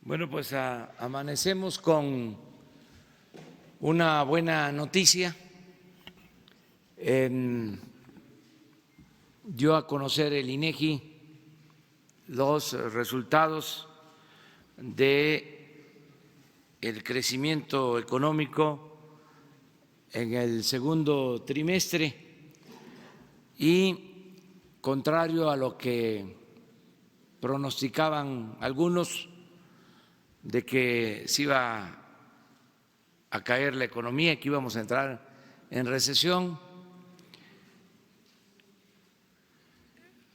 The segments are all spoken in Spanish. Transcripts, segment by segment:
Bueno, pues amanecemos con una buena noticia. Dio a conocer el INEGI los resultados de el crecimiento económico en el segundo trimestre y, contrario a lo que pronosticaban algunos de que se iba a caer la economía, que íbamos a entrar en recesión,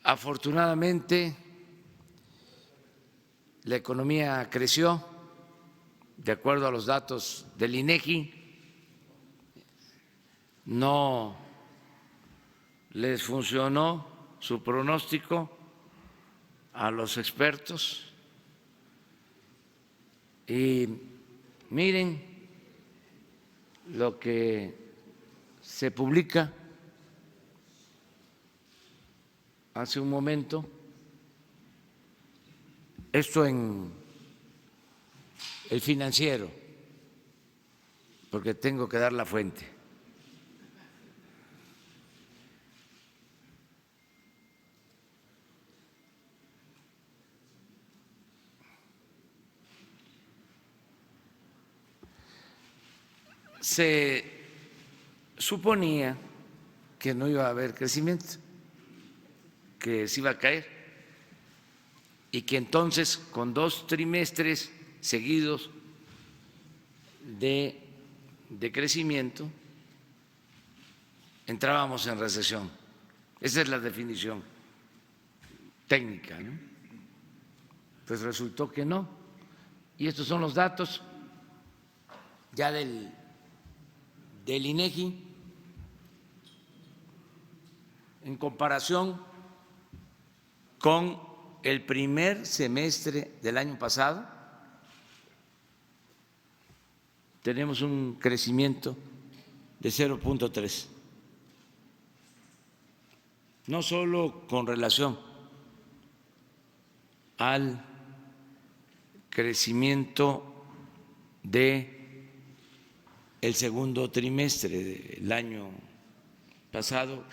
afortunadamente la economía creció de acuerdo a los datos del INEGI. No les funcionó su pronóstico a los expertos. Y miren lo que se publica hace un momento, esto en El Financiero, porque tengo que dar la fuente. Se suponía que no iba a haber crecimiento, que se iba a caer y que entonces con 2 trimestres seguidos de crecimiento entrábamos en recesión. Esa es la definición técnica, ¿no? Pues resultó que no. Y estos son los datos ya del INEGI en comparación con el primer semestre del año pasado. Tenemos un crecimiento de 0.3, no solo con relación al crecimiento de el segundo trimestre del año pasado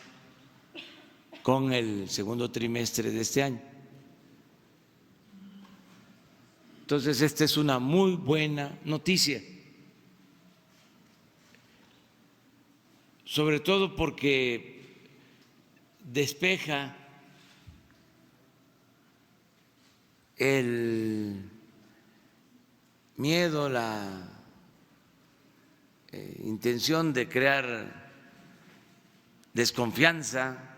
con el segundo trimestre de este año. Entonces, esta es una muy buena noticia, sobre todo porque despeja el miedo, la intención de crear desconfianza.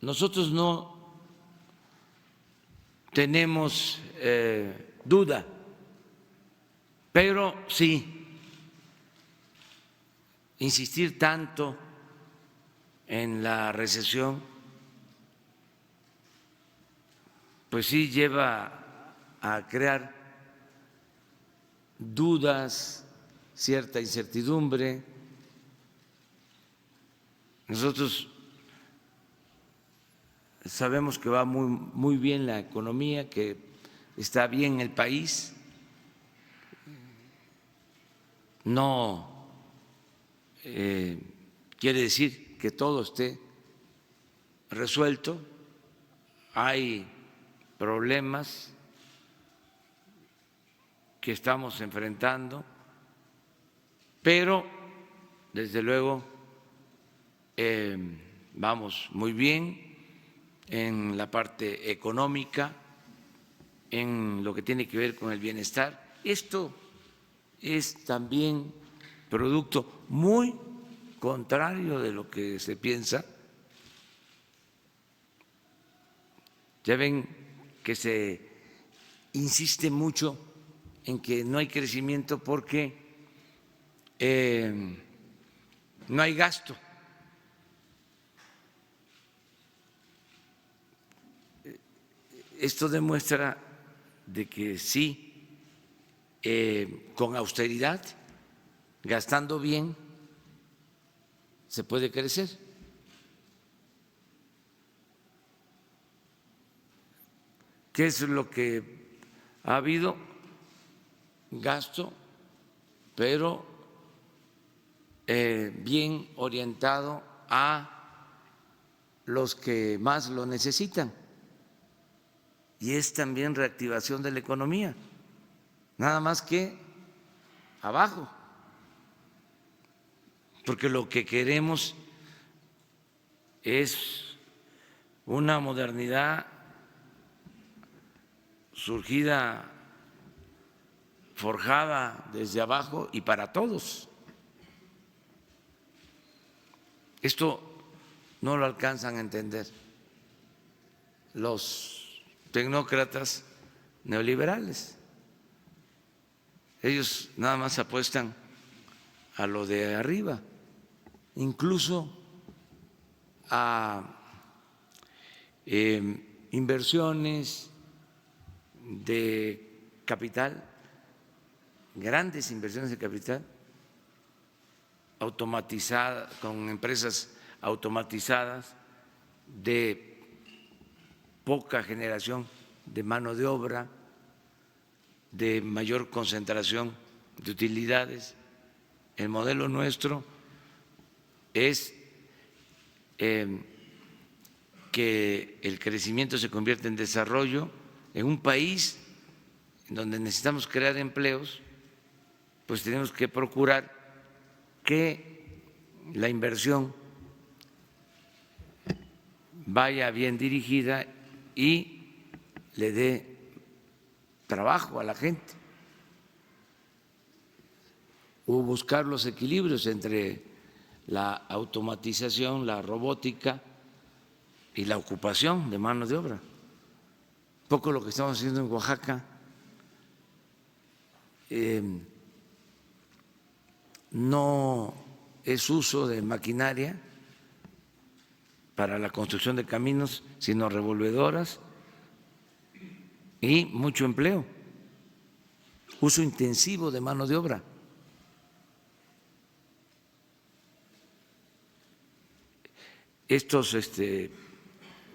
Nosotros no tenemos duda, pero sí insistir tanto en la recesión, pues sí lleva a crear dudas, cierta incertidumbre. Nosotros sabemos que va muy bien la economía, que está bien el país. No quiere decir que todo esté resuelto. Hay problemas que estamos enfrentando, pero desde luego vamos muy bien en la parte económica, en lo que tiene que ver con el bienestar. Esto es también producto muy contrario de lo que se piensa. Ya ven que se insiste mucho en que no hay crecimiento porque no hay gasto. Esto demuestra de que sí, con austeridad, gastando bien, se puede crecer. ¿Qué es lo que ha habido? Gasto, pero bien orientado a los que más lo necesitan. Y es también reactivación de la economía, nada más que abajo, porque lo que queremos es una modernidad surgida, forjada desde abajo y para todos. Esto no lo alcanzan a entender los tecnócratas neoliberales. Ellos nada más apuestan a lo de arriba, incluso a inversiones de capital, grandes inversiones de capital, automatizadas, con empresas automatizadas, de poca generación de mano de obra, de mayor concentración de utilidades. El modelo nuestro es que el crecimiento se convierta en desarrollo en un país en donde necesitamos crear empleos, pues tenemos que procurar que la inversión vaya bien dirigida y le dé trabajo a la gente, o buscar los equilibrios entre la automatización, la robótica y la ocupación de mano de obra. Un poco lo que estamos haciendo en Oaxaca. No es uso de maquinaria para la construcción de caminos, sino revolvedoras y mucho empleo, uso intensivo de mano de obra. Estos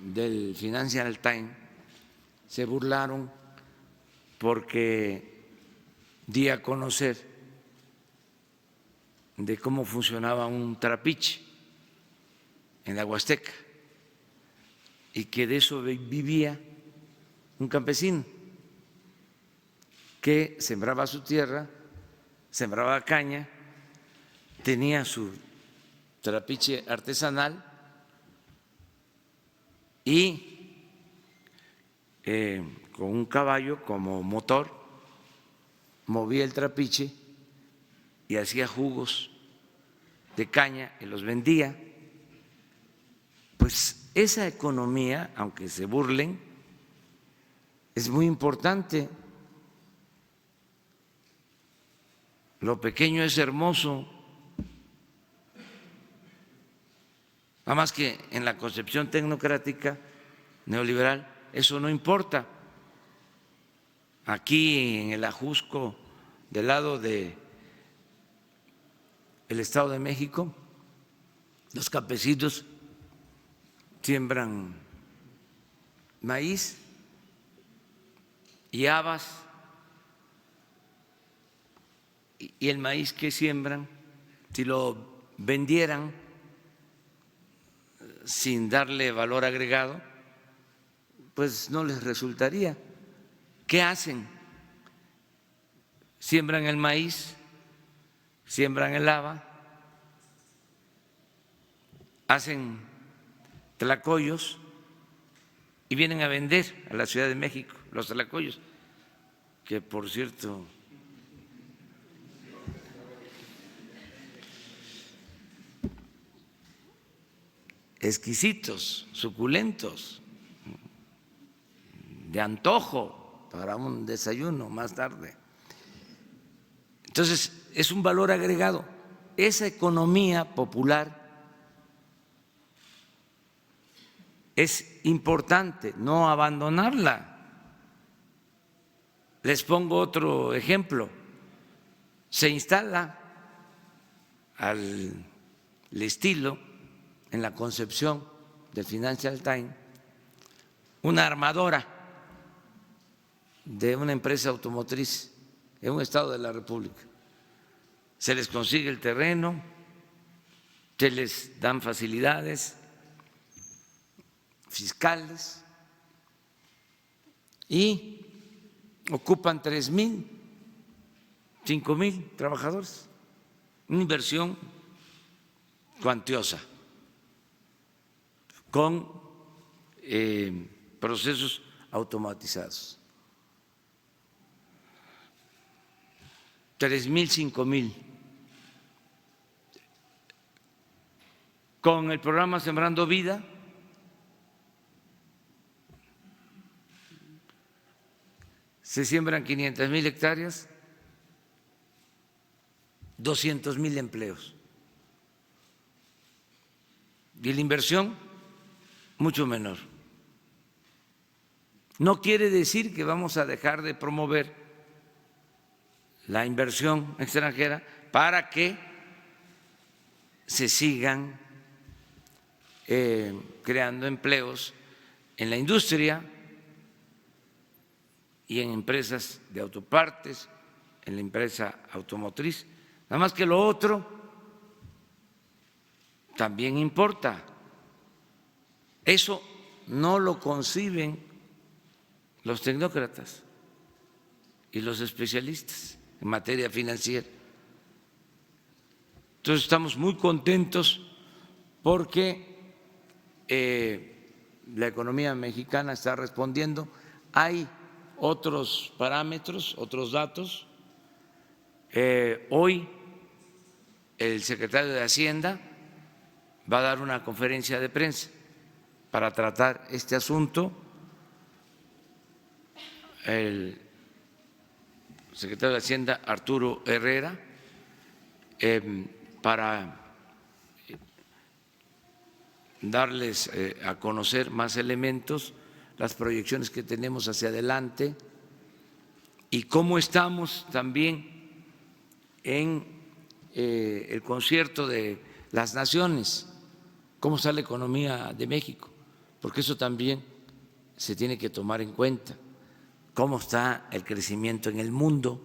del Financial Times se burlaron porque di a conocer de cómo funcionaba un trapiche en la Huasteca y que de eso vivía un campesino que sembraba su tierra, sembraba caña, tenía su trapiche artesanal y con un caballo como motor movía el trapiche y hacía jugos de caña y los vendía. Pues esa economía, aunque se burlen, es muy importante. Lo pequeño es hermoso, nada más que en la concepción tecnocrática neoliberal eso no importa. Aquí en el Ajusco, del lado de el Estado de México, los campesinos siembran maíz y habas, y el maíz que siembran, si lo vendieran sin darle valor agregado, pues no les resultaría. ¿Qué hacen? Siembran el maíz, siembran el haba, hacen tlacoyos y vienen a vender a la Ciudad de México los tlacoyos, que por cierto exquisitos, suculentos, de antojo para un desayuno más tarde. Entonces, es un valor agregado. Esa economía popular es importante, no abandonarla. Les pongo otro ejemplo. Se instala al estilo, en la concepción del Financial Times, una armadora de una empresa automotriz en un estado de la República. Se les consigue el terreno, se les dan facilidades fiscales y ocupan 3,000, 5,000 trabajadores, una inversión cuantiosa con procesos automatizados. 3,000, 5,000. Con el programa Sembrando Vida, se siembran 500,000 hectáreas, 200,000 empleos. Y la inversión, mucho menor. No quiere decir que vamos a dejar de promover la inversión extranjera para que se sigan creando empleos en la industria y en empresas de autopartes, en la empresa automotriz. Nada más que lo otro también importa. Eso no lo conciben los tecnócratas y los especialistas en materia financiera. Entonces estamos muy contentos porque la economía mexicana está respondiendo. Hay otros parámetros, otros datos. Hoy el secretario de Hacienda va a dar una conferencia de prensa para tratar este asunto. El secretario de Hacienda, Arturo Herrera, para darles a conocer más elementos, las proyecciones que tenemos hacia adelante y cómo estamos también en el concierto de las naciones, cómo está la economía de México, porque eso también se tiene que tomar en cuenta, cómo está el crecimiento en el mundo,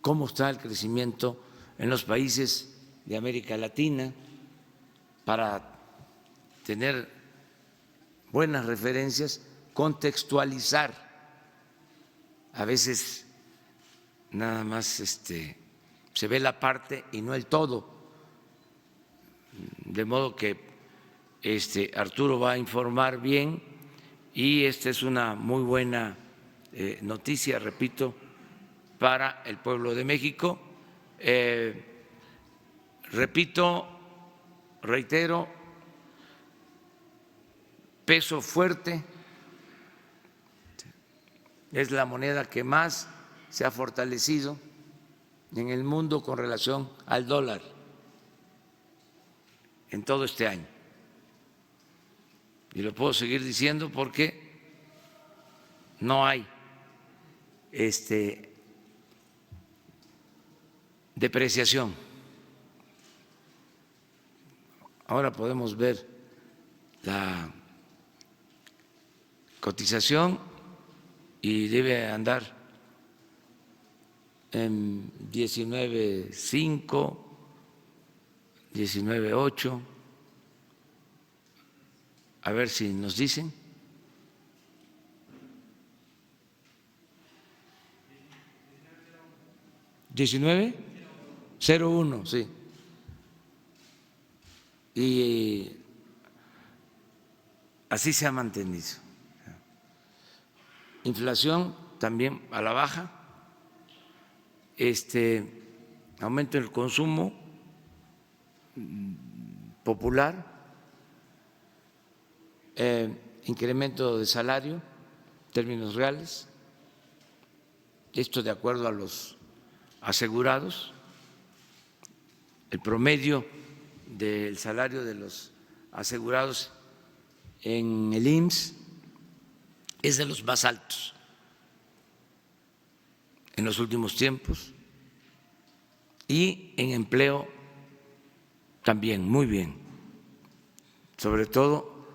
cómo está el crecimiento en los países de América Latina, para tener buenas referencias, contextualizar. A veces nada más se ve la parte y no el todo, de modo que Arturo va a informar bien y esta es una muy buena noticia, repito, para el pueblo de México. Reitero, peso fuerte, es la moneda que más se ha fortalecido en el mundo con relación al dólar en todo este año. Y lo puedo seguir diciendo porque no hay depreciación. Ahora podemos ver la cotización y debe andar en 19.5, 19.8. A ver si nos dicen. 19.01, sí. Y así se ha mantenido. Inflación también a la baja, aumento en el consumo popular, incremento de salario en términos reales, esto de acuerdo a los asegurados, el promedio del salario de los asegurados en el IMSS es de los más altos en los últimos tiempos y en empleo también muy bien, sobre todo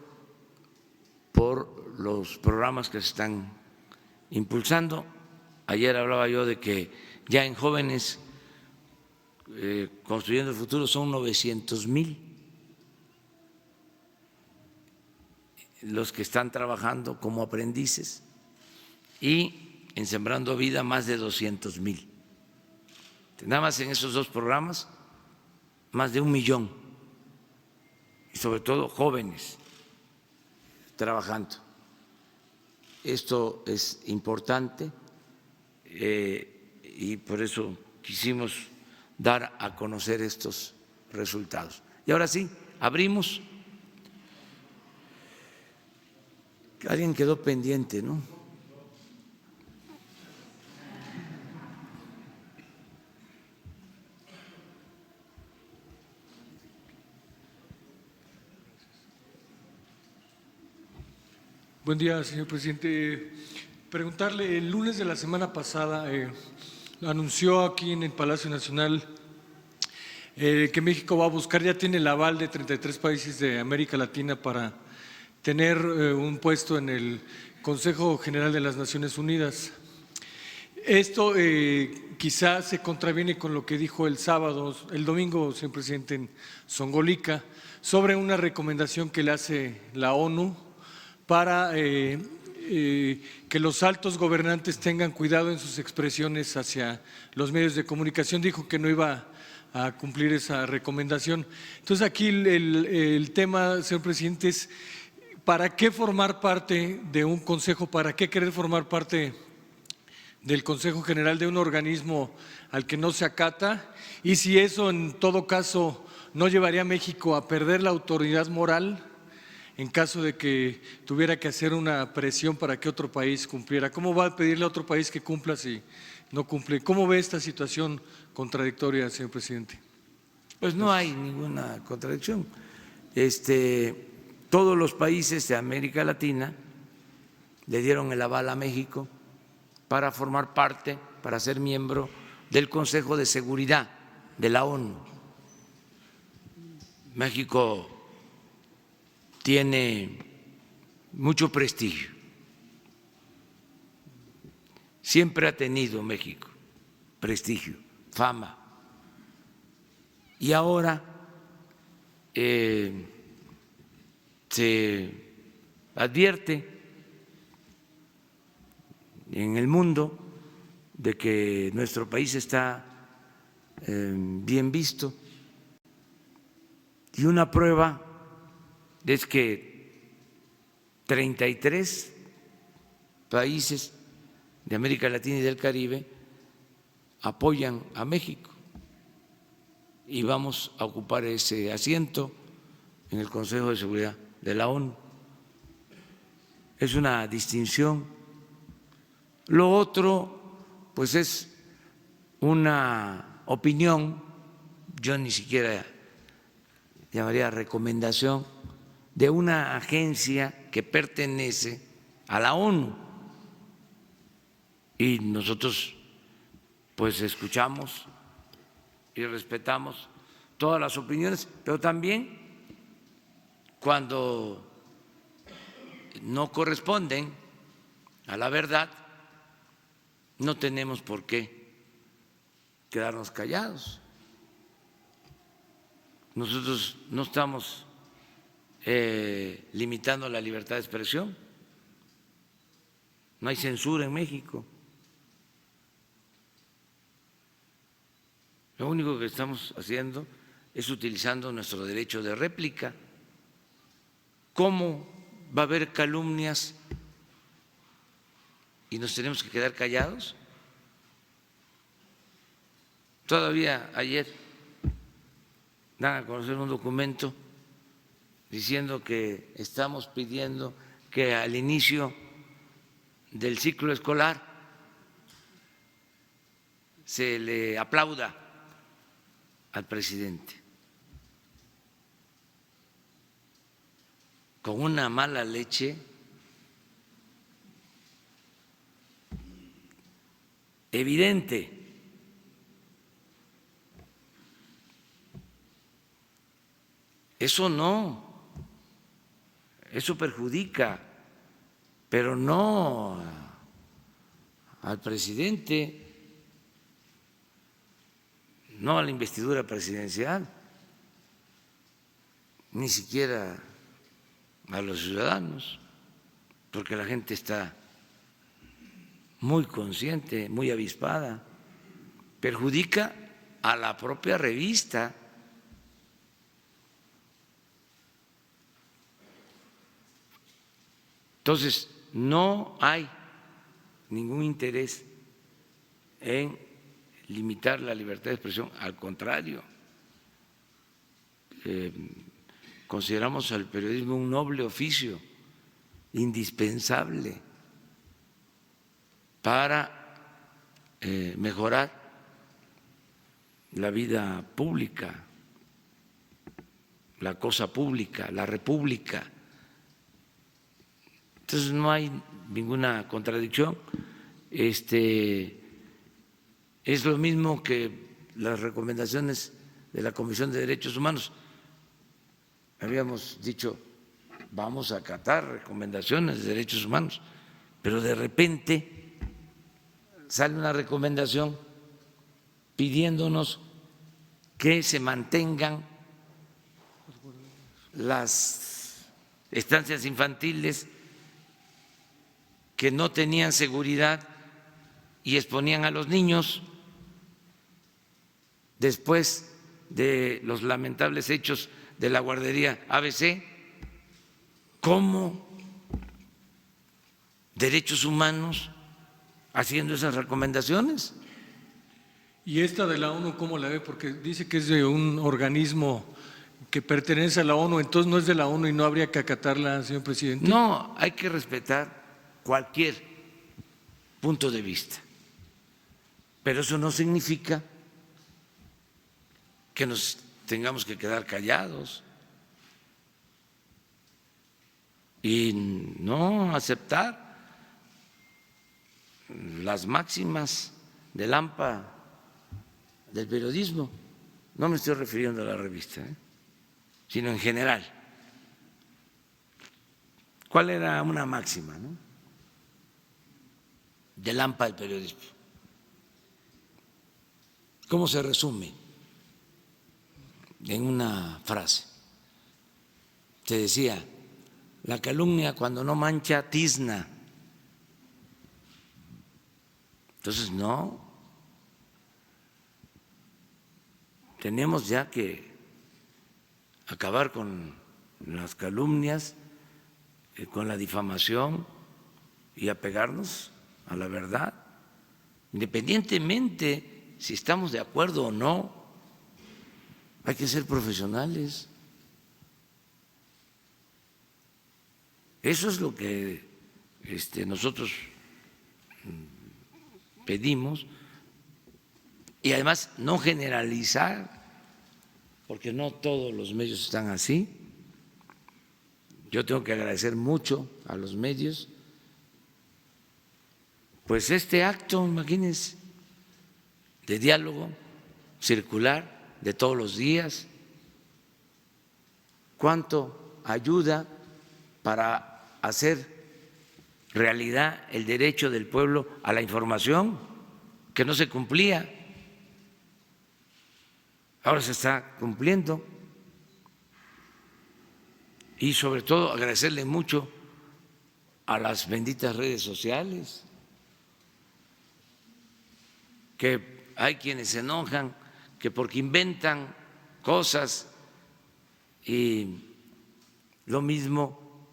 por los programas que se están impulsando. Ayer hablaba yo de que ya en Jóvenes Construyendo el Futuro son 900,000 los que están trabajando como aprendices, y en Sembrando Vida más de 200,000. Nada más en esos dos programas más de 1,000,000, y sobre todo jóvenes trabajando. Esto es importante y por eso quisimos dar a conocer estos resultados. Y ahora sí, abrimos. Alguien quedó pendiente, ¿no? Buen día, señor presidente. Preguntarle, el lunes de la semana pasada anunció aquí en el Palacio Nacional que México va a buscar, ya tiene el aval de 33 países de América Latina para tener un puesto en el Consejo General de las Naciones Unidas. Esto quizás se contraviene con lo que dijo el domingo, señor presidente, en Zongolica, sobre una recomendación que le hace la ONU para que los altos gobernantes tengan cuidado en sus expresiones hacia los medios de comunicación. Dijo que no iba a cumplir esa recomendación. Entonces aquí el tema, señor presidente, es ¿para qué formar parte de un consejo? ¿Para qué querer formar parte del Consejo General de un organismo al que no se acata? Y si eso en todo caso no llevaría a México a perder la autoridad moral en caso de que tuviera que hacer una presión para que otro país cumpliera. ¿Cómo va a pedirle a otro país que cumpla si no cumple? ¿Cómo ve esta situación contradictoria, señor presidente? Pues no hay ninguna contradicción. Todos los países de América Latina le dieron el aval a México para formar parte, para ser miembro del Consejo de Seguridad de la ONU. México tiene mucho prestigio, siempre ha tenido México prestigio, fama, y ahora se advierte en el mundo de que nuestro país está bien visto, y una prueba es que 33 países de América Latina y del Caribe apoyan a México y vamos a ocupar ese asiento en el Consejo de Seguridad de la ONU. Es una distinción. Lo otro, pues es una opinión, yo ni siquiera llamaría recomendación, de una agencia que pertenece a la ONU, y nosotros pues escuchamos y respetamos todas las opiniones, pero también cuando no corresponden a la verdad no tenemos por qué quedarnos callados. Nosotros no estamos limitando la libertad de expresión. No hay censura en México. Lo único que estamos haciendo es utilizando nuestro derecho de réplica. ¿Cómo va a haber calumnias y nos tenemos que quedar callados? Todavía ayer dan a conocer un documento diciendo que estamos pidiendo que al inicio del ciclo escolar se le aplauda al presidente, con una mala leche evidente. Eso no, eso perjudica pero no al presidente, no a la investidura presidencial, ni siquiera a los ciudadanos, porque la gente está muy consciente, muy avispada, perjudica a la propia revista. Entonces, no hay ningún interés en limitar la libertad de expresión, al contrario, consideramos al periodismo un noble oficio, indispensable para mejorar la vida pública, la cosa pública, la república. Entonces no hay ninguna contradicción. Es lo mismo que las recomendaciones de la Comisión de Derechos Humanos. Habíamos dicho, vamos a acatar recomendaciones de derechos humanos, pero de repente sale una recomendación pidiéndonos que se mantengan las estancias infantiles que no tenían seguridad y exponían a los niños después de los lamentables hechos de la guardería ABC. ¿Cómo derechos humanos haciendo esas recomendaciones? ¿Y esta de la ONU cómo la ve? Porque dice que es de un organismo que pertenece a la ONU, entonces no es de la ONU y no habría que acatarla, señor presidente. No, hay que respetar cualquier punto de vista, pero eso no significa que nos tengamos que quedar callados y no aceptar las máximas del AMPA del periodismo. No me estoy refiriendo a la revista, sino en general. ¿Cuál era una máxima, no? Del AMPA del periodismo? ¿Cómo se resume? En una frase. Se decía, la calumnia cuando no mancha tizna. Entonces no, tenemos ya que acabar con las calumnias, con la difamación y apegarnos a la verdad, independientemente si estamos de acuerdo o no. Hay que ser profesionales. Eso es lo que nosotros pedimos, y además no generalizar, porque no todos los medios están así. Yo tengo que agradecer mucho a los medios, pues este acto, imagínense, de diálogo circular de todos los días, cuánto ayuda para hacer realidad el derecho del pueblo a la información, que no se cumplía, ahora se está cumpliendo. Y sobre todo agradecerle mucho a las benditas redes sociales, que hay quienes se enojan que porque inventan cosas y lo mismo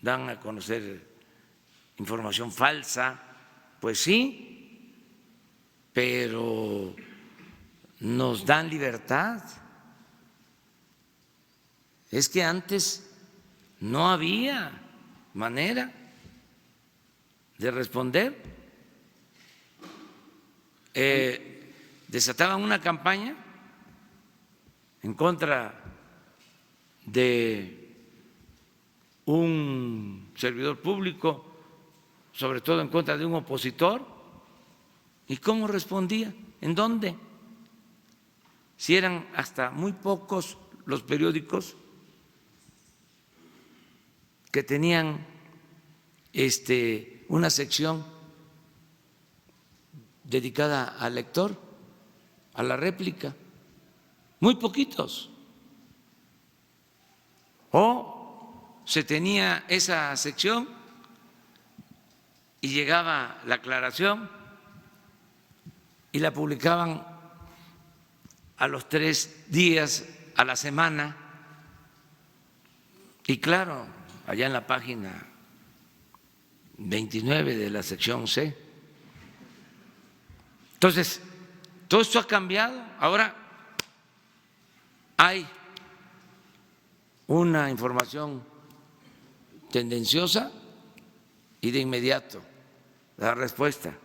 dan a conocer información falsa, pues sí, pero nos dan libertad. Es que antes no había manera de responder. Desataban una campaña en contra de un servidor público, sobre todo en contra de un opositor. ¿Y cómo respondía? ¿En dónde? Si eran hasta muy pocos los periódicos que tenían una sección dedicada al lector, a la réplica, muy poquitos. O se tenía esa sección y llegaba la aclaración y la publicaban a los 3 días, a la semana, y claro, allá en la página 29 de la sección C. Entonces, todo esto ha cambiado. Ahora hay una información tendenciosa y de inmediato la respuesta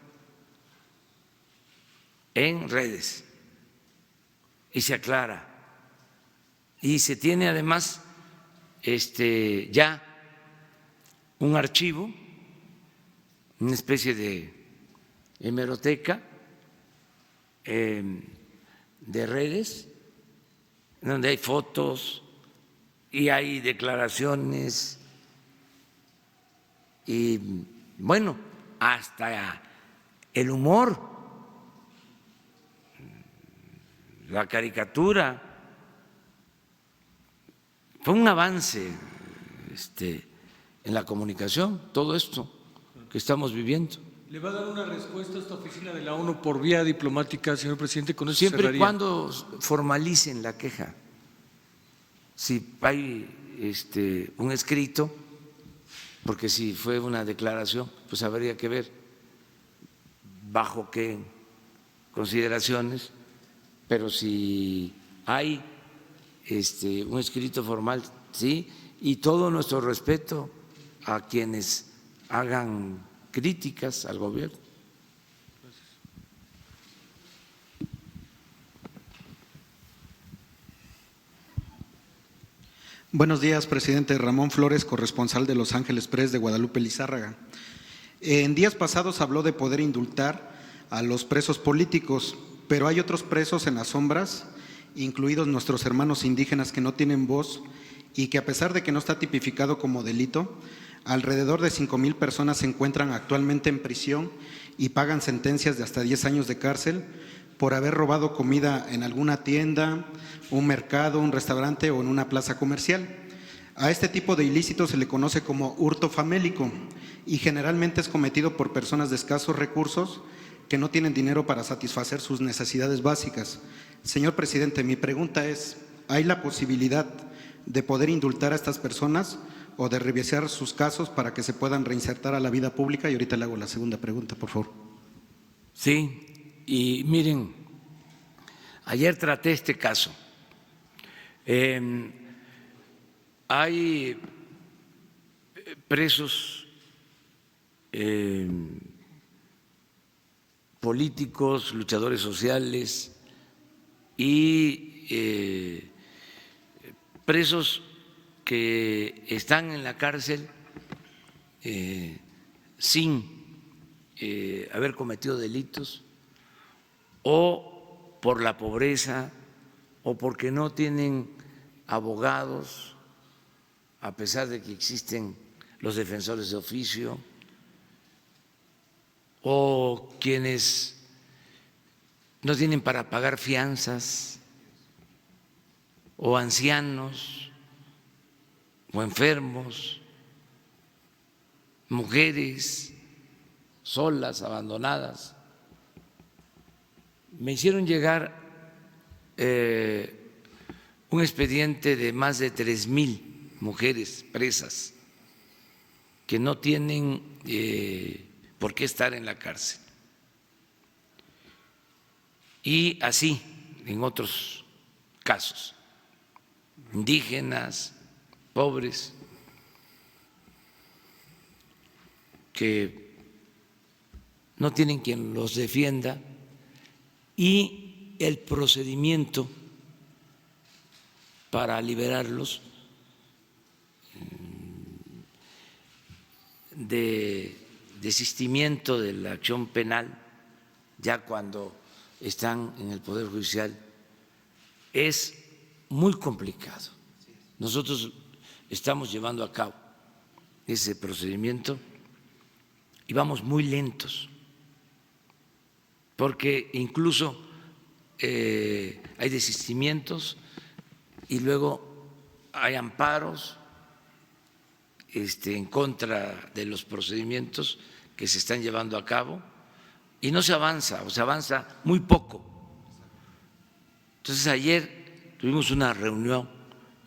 en redes y se aclara y se tiene además ya un archivo, una especie de hemeroteca de redes donde hay fotos y hay declaraciones y bueno, hasta el humor, la caricatura. Fue un avance en la comunicación, todo esto que estamos viviendo. ¿Le va a dar una respuesta a esta oficina de la ONU por vía diplomática, señor presidente? Con eso siempre cerraría. y cuando formalicen la queja. Si hay un escrito, porque si fue una declaración, pues habría que ver bajo qué consideraciones, pero si hay un escrito formal, sí, y todo nuestro respeto a quienes hagan críticas al gobierno. Buenos días, presidente. Ramón Flores, corresponsal de Los Ángeles Press de Guadalupe Lizárraga. En días pasados habló de poder indultar a los presos políticos, pero hay otros presos en las sombras, incluidos nuestros hermanos indígenas que no tienen voz y que, a pesar de que no está tipificado como delito, alrededor de 5,000 personas se encuentran actualmente en prisión y pagan sentencias de hasta 10 años de cárcel por haber robado comida en alguna tienda, un mercado, un restaurante o en una plaza comercial. A este tipo de ilícitos se le conoce como hurto famélico y generalmente es cometido por personas de escasos recursos que no tienen dinero para satisfacer sus necesidades básicas. Señor presidente, mi pregunta es, ¿hay la posibilidad de poder indultar a estas personas o de revisar sus casos para que se puedan reinsertar a la vida pública? Y ahorita le hago la segunda pregunta, por favor. Sí, y miren, ayer traté este caso. Hay presos políticos, luchadores sociales y presos que están en la cárcel sin haber cometido delitos o por la pobreza o porque no tienen abogados, a pesar de que existen los defensores de oficio, o quienes no tienen para pagar fianzas, o ancianos, o enfermos, mujeres solas, abandonadas. Me hicieron llegar un expediente de más de 3,000 mujeres presas que no tienen por qué estar en la cárcel. Y así en otros casos, indígenas, pobres, que no tienen quien los defienda y el procedimiento para liberarlos de desistimiento de la acción penal, ya cuando están en el Poder Judicial, es muy complicado. Nosotros estamos llevando a cabo ese procedimiento y vamos muy lentos, porque incluso hay desistimientos y luego hay amparos en contra de los procedimientos que se están llevando a cabo y no se avanza, o se avanza muy poco. Entonces ayer tuvimos una reunión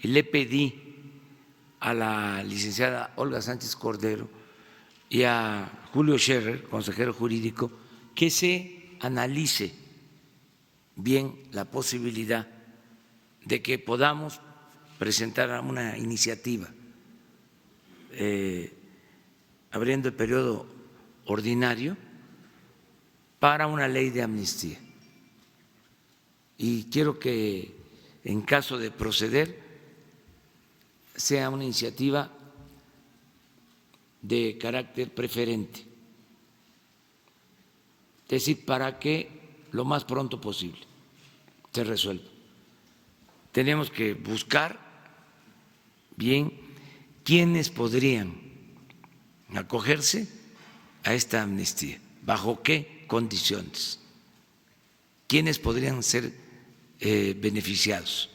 y le pedí a la licenciada Olga Sánchez Cordero y a Julio Scherer, consejero jurídico, que se analice bien la posibilidad de que podamos presentar una iniciativa abriendo el periodo ordinario para una ley de amnistía. Y quiero que, en caso de proceder, sea una iniciativa de carácter preferente, es decir, para que lo más pronto posible se resuelva. Tenemos que buscar bien quiénes podrían acogerse a esta amnistía, bajo qué condiciones, quiénes podrían ser beneficiados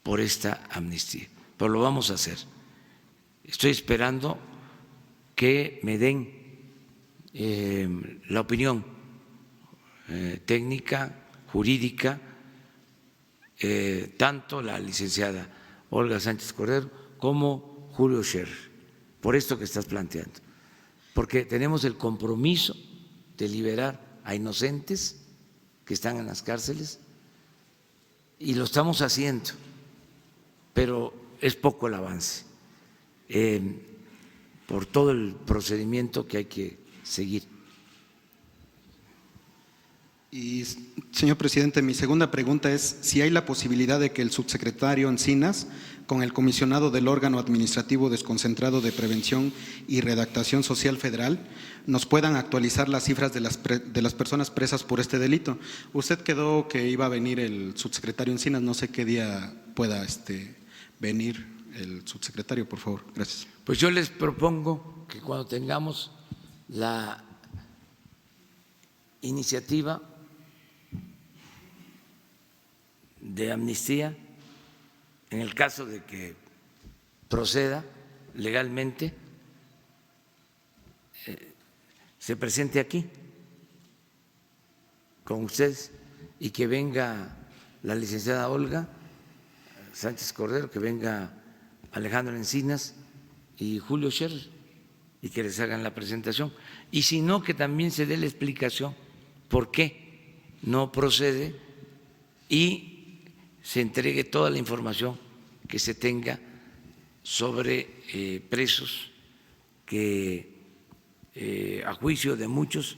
por esta amnistía. Pero lo vamos a hacer. Estoy esperando que me den la opinión técnica, jurídica, tanto la licenciada Olga Sánchez Cordero como Julio Scherer, por esto que estás planteando, porque tenemos el compromiso de liberar a inocentes que están en las cárceles y lo estamos haciendo, pero es poco el avance por todo el procedimiento que hay que seguir. Y, señor presidente, mi segunda pregunta es si hay la posibilidad de que el subsecretario Encinas, con el comisionado del órgano administrativo desconcentrado de Prevención y Redactación Social Federal, nos puedan actualizar las cifras de las personas presas por este delito. Usted quedó que iba a venir el subsecretario Encinas, no sé qué día pueda venir el subsecretario, por favor. Gracias. Pues yo les propongo que cuando tengamos la iniciativa de amnistía, en el caso de que proceda legalmente, se presente aquí con ustedes y que venga la licenciada Olga Sánchez Cordero, que venga Alejandro Encinas y Julio Scherer y que les hagan la presentación. Y si no, que también se dé la explicación por qué no procede y se entregue toda la información que se tenga sobre presos que a juicio de muchos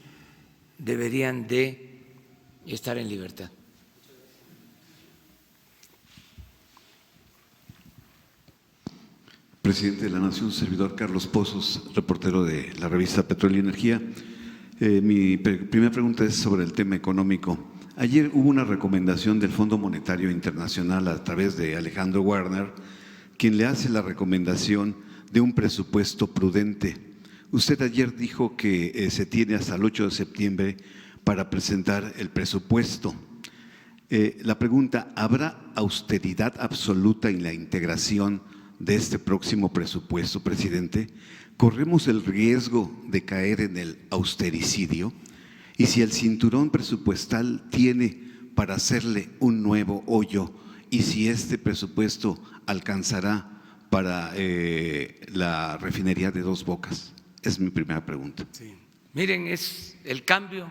deberían de estar en libertad. Presidente de la Nación, servidor Carlos Pozos, reportero de la revista Petróleo y Energía. Mi primera pregunta es sobre el tema económico. Ayer hubo una recomendación del Fondo Monetario Internacional a través de Alejandro Warner, quien le hace la recomendación de un presupuesto prudente. Usted ayer dijo que se tiene hasta el 8 de septiembre para presentar el presupuesto. La pregunta, ¿habrá austeridad absoluta en la integración de este próximo presupuesto, presidente? ¿Corremos el riesgo de caer en el austericidio? Y si el cinturón presupuestal tiene para hacerle un nuevo hoyo, y si este presupuesto alcanzará para la refinería de Dos Bocas. Es mi primera pregunta. Sí. Miren, es el cambio,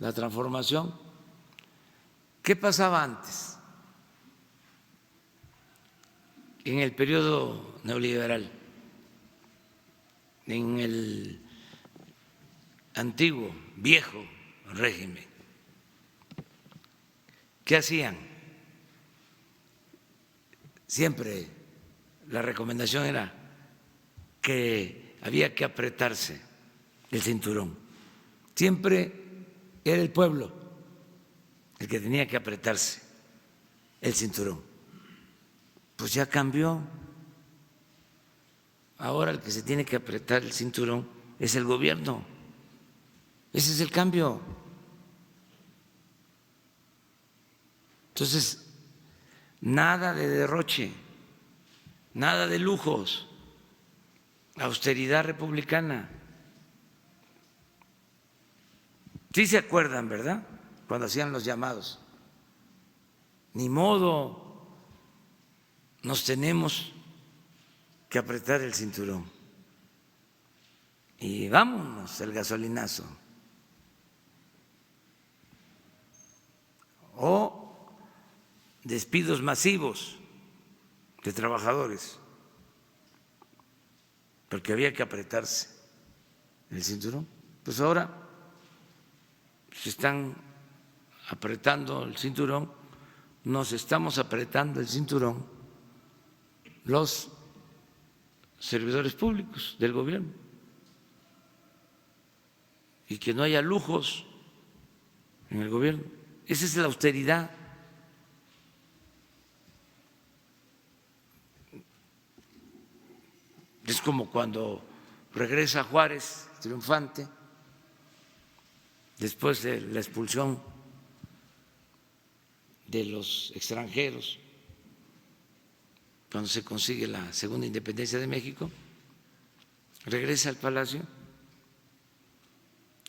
la transformación. ¿Qué pasaba antes? En el periodo neoliberal, en el antiguo, viejo régimen, ¿qué hacían? Siempre la recomendación era que había que apretarse el cinturón. Siempre era el pueblo el que tenía que apretarse el cinturón. Pues ya cambió. Ahora el que se tiene que apretar el cinturón es el gobierno. Ese es el cambio. Entonces, nada de derroche, nada de lujos, austeridad republicana. Sí se acuerdan, ¿verdad? Cuando hacían los llamados. Ni modo, nos tenemos que apretar el cinturón. Y vámonos el gasolinazo. O despidos masivos de trabajadores, porque había que apretarse el cinturón. Pues ahora se están apretando el cinturón, nos estamos apretando el cinturón los servidores públicos del gobierno, y que no haya lujos en el gobierno. Esa es la austeridad. Es como cuando regresa Juárez triunfante después de la expulsión de los extranjeros, cuando se consigue la segunda independencia de México, regresa al palacio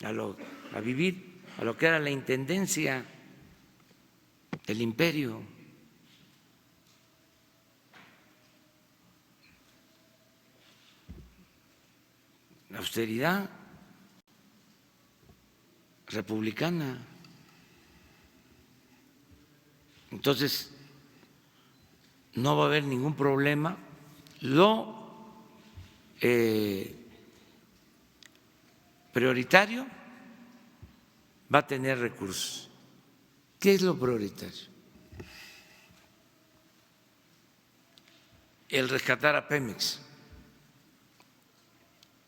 a vivir a lo que era la intendencia del imperio. La austeridad republicana. Entonces, no va a haber ningún problema. Lo prioritario va a tener recursos. ¿Qué es lo prioritario? El rescatar a Pemex,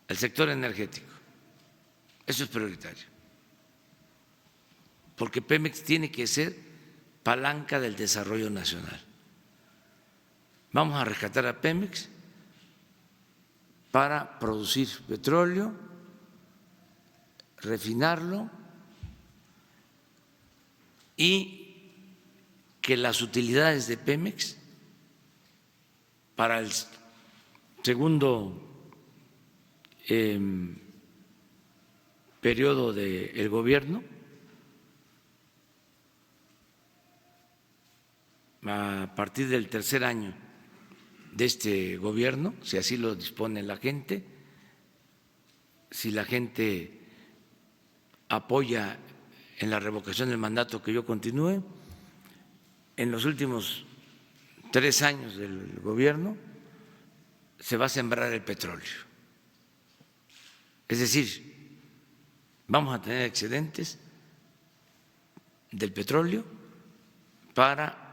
el sector energético. Eso es prioritario. Porque Pemex tiene que ser palanca del desarrollo nacional. Vamos a rescatar a Pemex para producir petróleo, refinarlo y que las utilidades de Pemex para el segundo periodo del gobierno, a partir del tercer año de este gobierno, si así lo dispone la gente, si la gente apoya en la revocación del mandato que yo continúe, en los últimos 3 años del gobierno se va a sembrar el petróleo. Es decir, vamos a tener excedentes del petróleo para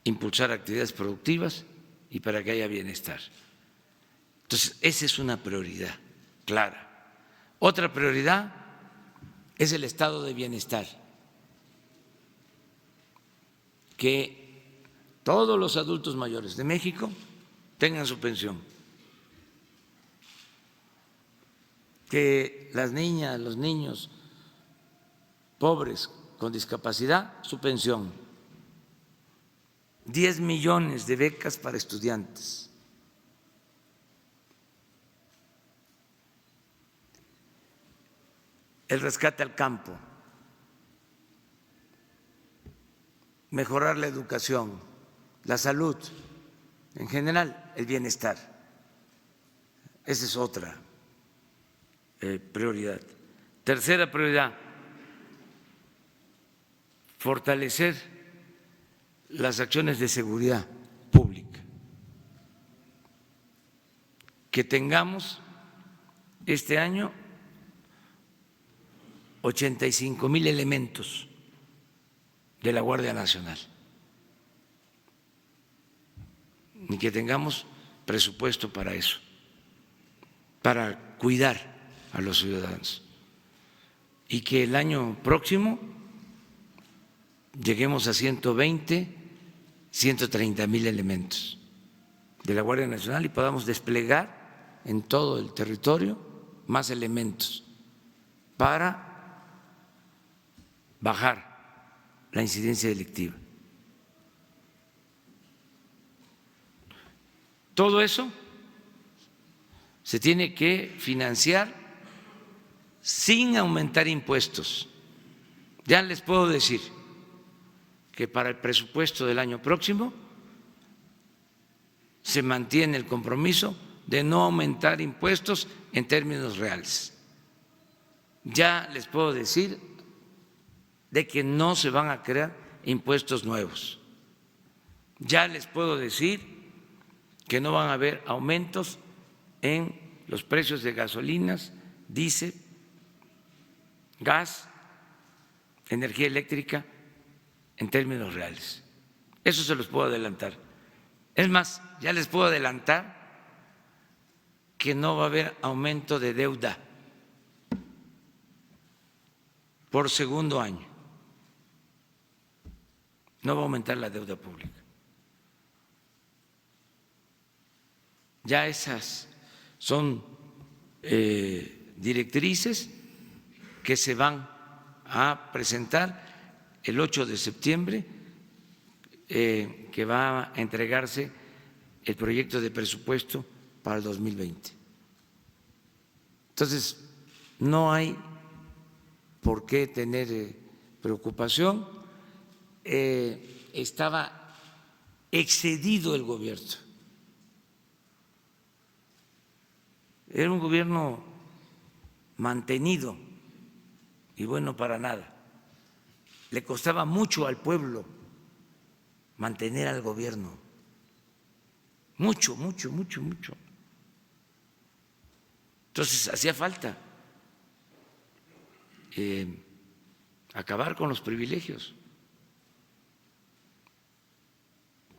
impulsar actividades productivas y para que haya bienestar. Entonces, esa es una prioridad clara. Otra prioridad es el estado de bienestar, que todos los adultos mayores de México tengan su pensión, que las niñas, los niños pobres con discapacidad, su pensión, 10 millones de becas para estudiantes, el rescate al campo, mejorar la educación, la salud, en general el bienestar. Esa es otra prioridad. Tercera prioridad, fortalecer las acciones de seguridad pública, que tengamos este año 85,000 elementos de la Guardia Nacional y que tengamos presupuesto para eso, para cuidar a los ciudadanos, y que el año próximo lleguemos a 120, 130,000 elementos de la Guardia Nacional y podamos desplegar en todo el territorio más elementos para bajar la incidencia delictiva. Todo eso se tiene que financiar sin aumentar impuestos. Ya les puedo decir que para el presupuesto del año próximo se mantiene el compromiso de no aumentar impuestos en términos reales. Ya les puedo decir de que no se van a crear impuestos nuevos. Ya les puedo decir que no van a haber aumentos en los precios de gasolinas, diésel, gas, energía eléctrica en términos reales. Eso se los puedo adelantar. Es más, ya les puedo adelantar que no va a haber aumento de deuda por segundo año. No va a aumentar la deuda pública. Ya esas son directrices que se van a presentar el 8 de septiembre, que va a entregarse el proyecto de presupuesto para el 2020. Entonces, no hay por qué tener preocupación. Estaba excedido el gobierno. Era un gobierno mantenido y bueno para nada. Le costaba mucho al pueblo mantener al gobierno. Mucho, mucho, mucho, mucho. Entonces hacía falta acabar con los privilegios.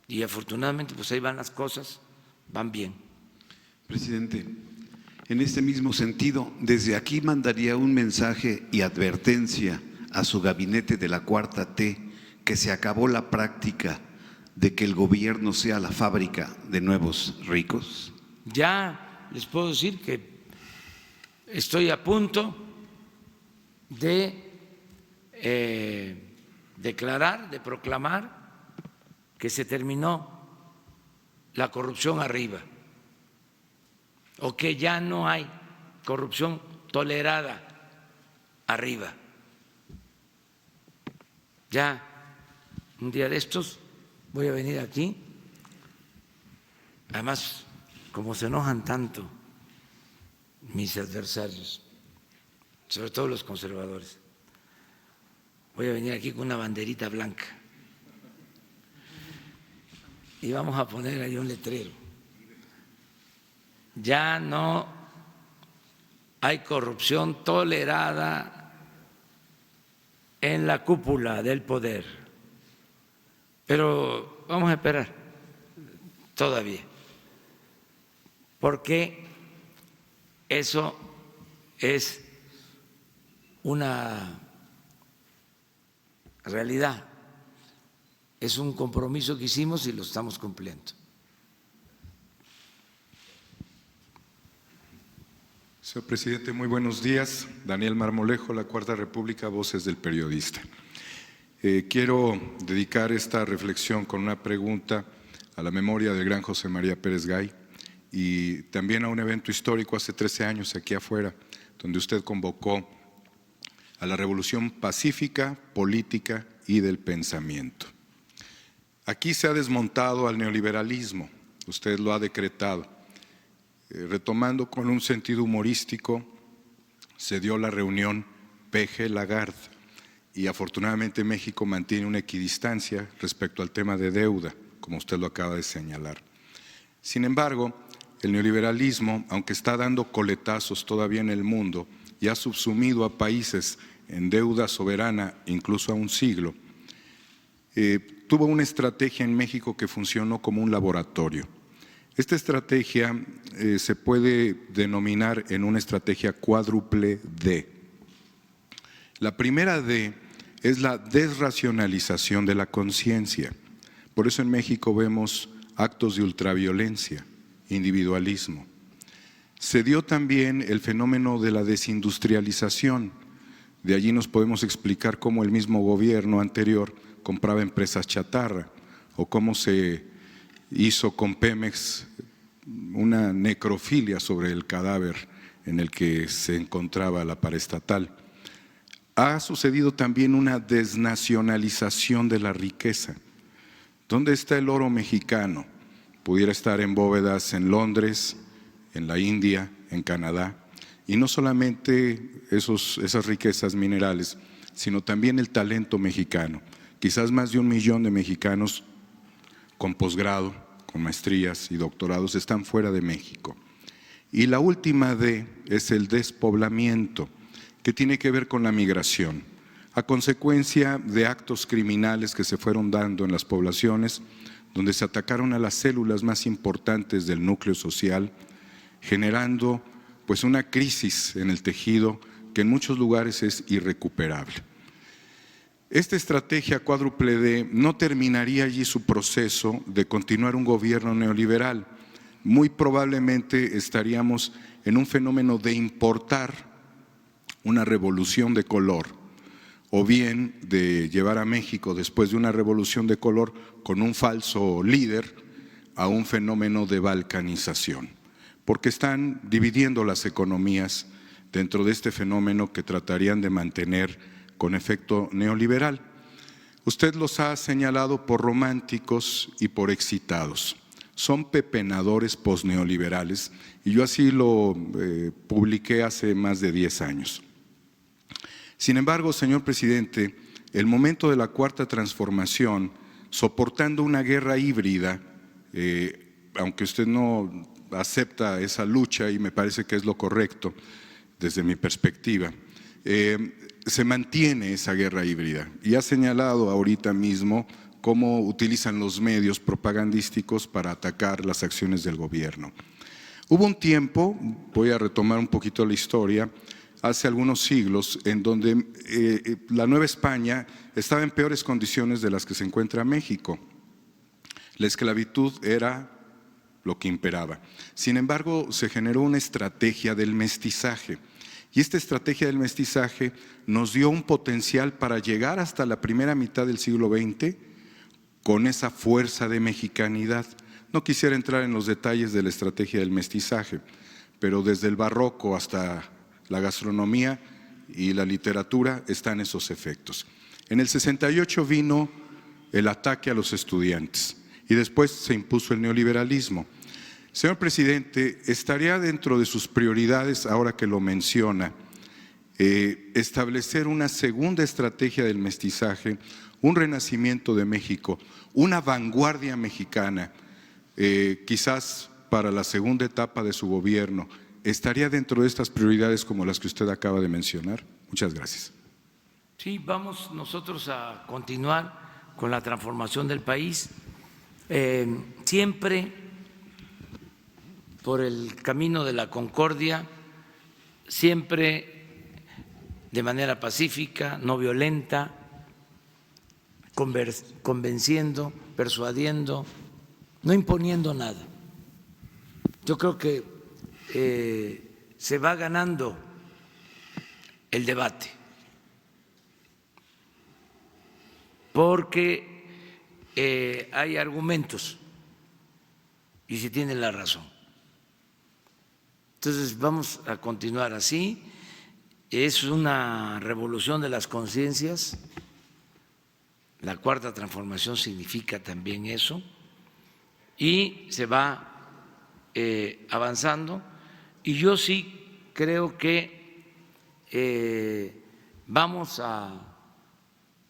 Y afortunadamente pues ahí van las cosas, van bien. Presidente, en este mismo sentido, desde aquí mandaría un mensaje y advertencia a su gabinete de la 4T que se acabó la práctica de que el gobierno sea la fábrica de nuevos ricos. Ya les puedo decir que estoy a punto de declarar, de proclamar que se terminó la corrupción arriba, o que ya no hay corrupción tolerada arriba. Ya un día de estos voy a venir aquí, además como se enojan tanto mis adversarios, sobre todo los conservadores, voy a venir aquí con una banderita blanca y vamos a poner ahí un letrero. Ya no hay corrupción tolerada en la cúpula del poder, pero vamos a esperar todavía, porque eso es una realidad, es un compromiso que hicimos y lo estamos cumpliendo. Señor presidente, muy buenos días. Daniel Marmolejo, La Cuarta República, Voces del Periodista. Quiero dedicar esta reflexión con una pregunta a la memoria del gran José María Pérez Gay y también a un evento histórico hace 13 años aquí afuera, donde usted convocó a la revolución pacífica, política y del pensamiento. Aquí se ha desmontado al neoliberalismo, usted lo ha decretado. Retomando con un sentido humorístico, se dio la reunión PG-Lagarde y afortunadamente México mantiene una equidistancia respecto al tema de deuda, como usted lo acaba de señalar. Sin embargo, el neoliberalismo, aunque está dando coletazos todavía en el mundo y ha subsumido a países en deuda soberana incluso a un siglo, tuvo una estrategia en México que funcionó como un laboratorio. Esta estrategia se puede denominar en una estrategia cuádruple D. La primera D es la desracionalización de la conciencia. Por eso en México vemos actos de ultraviolencia, individualismo. Se dio también el fenómeno de la desindustrialización. De allí nos podemos explicar cómo el mismo gobierno anterior compraba empresas chatarra o cómo se hizo con Pemex una necrofilia sobre el cadáver en el que se encontraba la paraestatal. Ha sucedido también una desnacionalización de la riqueza. ¿Dónde está el oro mexicano? Pudiera estar en bóvedas en Londres, en la India, en Canadá. Y no solamente esas riquezas minerales, sino también el talento mexicano. Quizás más de 1 millón de mexicanos con posgrado, con maestrías y doctorados están fuera de México. Y la última D es el despoblamiento, que tiene que ver con la migración. A consecuencia de actos criminales que se fueron dando en las poblaciones, donde se atacaron a las células más importantes del núcleo social, generando pues una crisis en el tejido que en muchos lugares es irrecuperable. Esta estrategia cuádruple D no terminaría allí su proceso de continuar un gobierno neoliberal. Muy probablemente estaríamos en un fenómeno de importar una revolución de color, o bien de llevar a México, después de una revolución de color con un falso líder, a un fenómeno de balcanización, porque están dividiendo las economías dentro de este fenómeno que tratarían de mantener con efecto neoliberal. Usted los ha señalado por románticos y por excitados. Son pepenadores posneoliberales y yo así lo publiqué hace más de 10 años. Sin embargo, señor presidente, el momento de la cuarta transformación, soportando una guerra híbrida, aunque usted no acepta esa lucha y me parece que es lo correcto desde mi perspectiva, se mantiene esa guerra híbrida y ha señalado ahorita mismo cómo utilizan los medios propagandísticos para atacar las acciones del gobierno. Hubo un tiempo, voy a retomar un poquito la historia, hace algunos siglos, en donde la Nueva España estaba en peores condiciones de las que se encuentra México. La esclavitud era lo que imperaba. Sin embargo, se generó una estrategia del mestizaje. Y esta estrategia del mestizaje nos dio un potencial para llegar hasta la primera mitad del siglo XX con esa fuerza de mexicanidad. No quisiera entrar en los detalles de la estrategia del mestizaje, pero desde el barroco hasta la gastronomía y la literatura están esos efectos. En el 68 vino el ataque a los estudiantes y después se impuso el neoliberalismo. Señor presidente, ¿estaría dentro de sus prioridades, ahora que lo menciona, establecer una segunda estrategia del mestizaje, un renacimiento de México, una vanguardia mexicana, quizás para la segunda etapa de su gobierno? ¿Estaría dentro de estas prioridades como las que usted acaba de mencionar? Muchas gracias. Sí, vamos nosotros a continuar con la transformación del país, siempre por el camino de la concordia, siempre de manera pacífica, no violenta, convenciendo, persuadiendo, no imponiendo nada. Yo creo que se va ganando el debate, porque hay argumentos y se tiene la razón. Entonces vamos a continuar así. Es una revolución de las conciencias. La cuarta transformación significa también eso. Y se va avanzando. Y yo sí creo que vamos a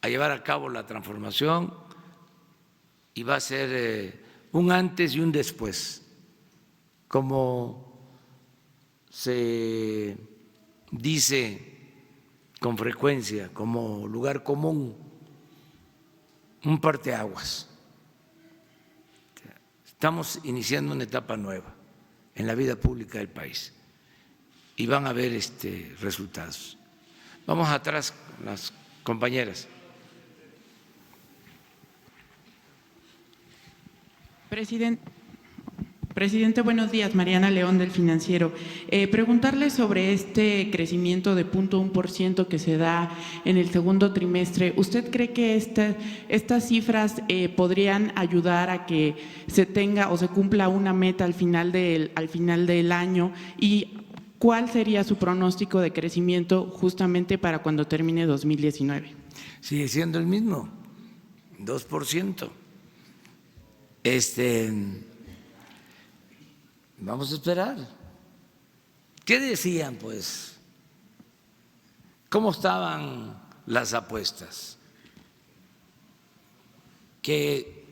llevar a cabo la transformación y va a ser un antes y un después, como se dice con frecuencia, como lugar común, un parteaguas. Estamos iniciando una etapa nueva en la vida pública del país y van a haber resultados. Vamos atrás, las compañeras. Presidente, buenos días. Mariana León del Financiero. Preguntarle sobre este crecimiento de 0.1% que se da en el segundo trimestre. ¿Usted cree que estas cifras podrían ayudar a que se tenga o se cumpla una meta al final del año? ¿Y cuál sería su pronóstico de crecimiento justamente para cuando termine 2019? Sigue siendo el mismo, 2%. Vamos a esperar. ¿Qué decían, pues? ¿Cómo estaban las apuestas? Que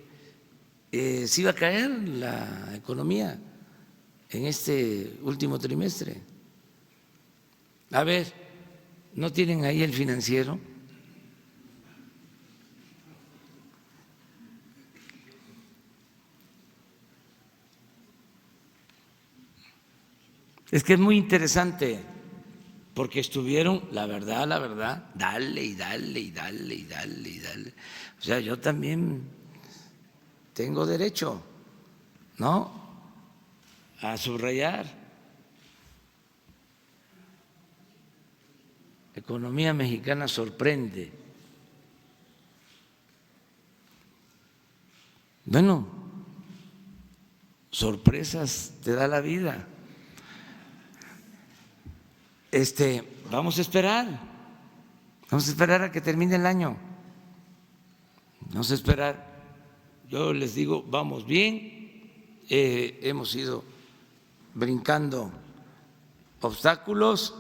se iba a caer la economía en este último trimestre. A ver, ¿no tienen ahí el Financiero? Es que es muy interesante, porque estuvieron, la verdad, dale y dale y dale y dale y dale. O sea, yo también tengo derecho, ¿no?, a subrayar. La economía mexicana sorprende. Bueno, sorpresas te da la vida. Vamos a esperar a que termine el año, vamos a esperar. Yo les digo, vamos bien, hemos ido brincando obstáculos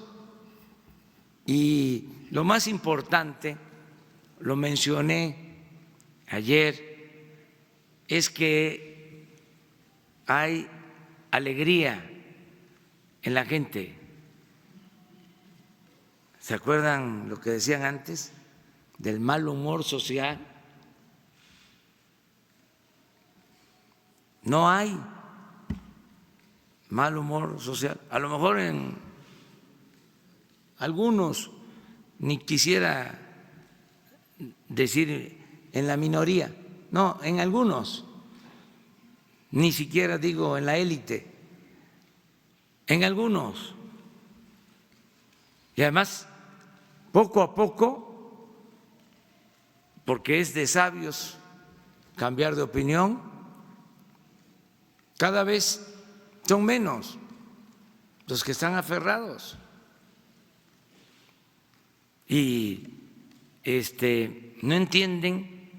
y lo más importante, lo mencioné ayer, es que hay alegría en la gente. ¿Se acuerdan lo que decían antes del mal humor social? No hay mal humor social. A lo mejor en algunos, ni quisiera decir en la minoría, no, en algunos, ni siquiera digo en la élite, en algunos. Y además, poco a poco, porque es de sabios cambiar de opinión, cada vez son menos los que están aferrados y no entienden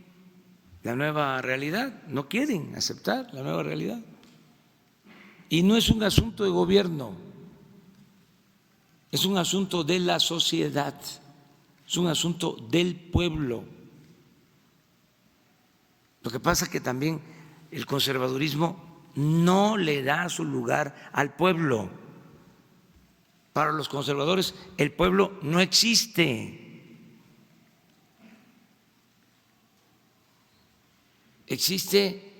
la nueva realidad, no quieren aceptar la nueva realidad. Y no es un asunto de gobierno, es un asunto de la sociedad, es un asunto del pueblo. Lo que pasa es que también el conservadurismo no le da su lugar al pueblo. Para los conservadores el pueblo no existe. Existe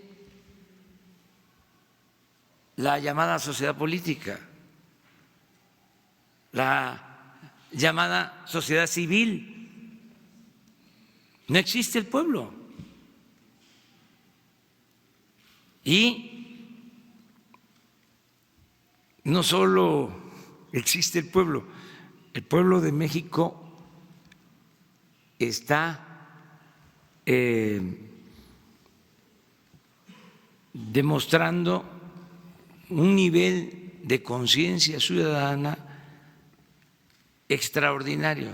la llamada sociedad política, la llamada sociedad civil. No existe el pueblo. Y no solo existe el pueblo de México está demostrando un nivel de conciencia ciudadana extraordinario.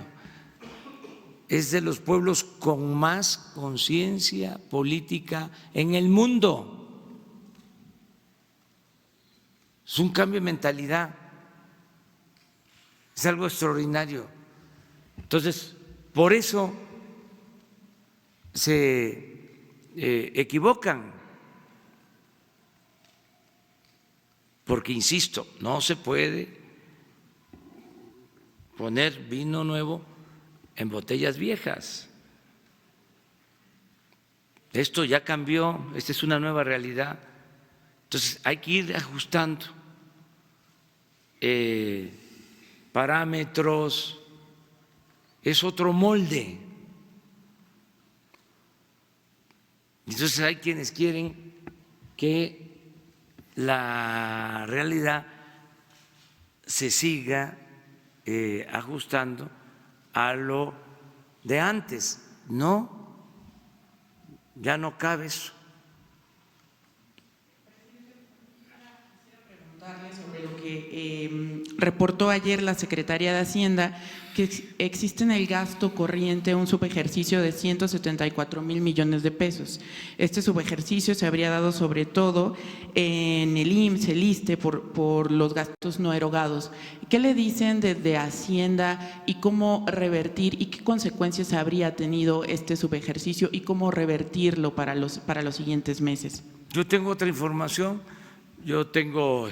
Es de los pueblos con más conciencia política en el mundo. Es un cambio de mentalidad, es algo extraordinario. Entonces, por eso se equivocan, porque, insisto, no se puede poner vino nuevo en botellas viejas. Esto ya cambió, esta es una nueva realidad. Entonces hay que ir ajustando parámetros, es otro molde. Entonces hay quienes quieren que la realidad se siga ajustando a lo de antes. No, ya no cabe eso. Sobre lo que reportó ayer la Secretaría de Hacienda, que existe en el gasto corriente un subejercicio de 174,000 millones de pesos. Este subejercicio se habría dado sobre todo en el IMSS, el ISSSTE, por los gastos no erogados. ¿Qué le dicen desde Hacienda y cómo revertir y qué consecuencias habría tenido este subejercicio y cómo revertirlo para los siguientes meses? Yo tengo otra información. Yo tengo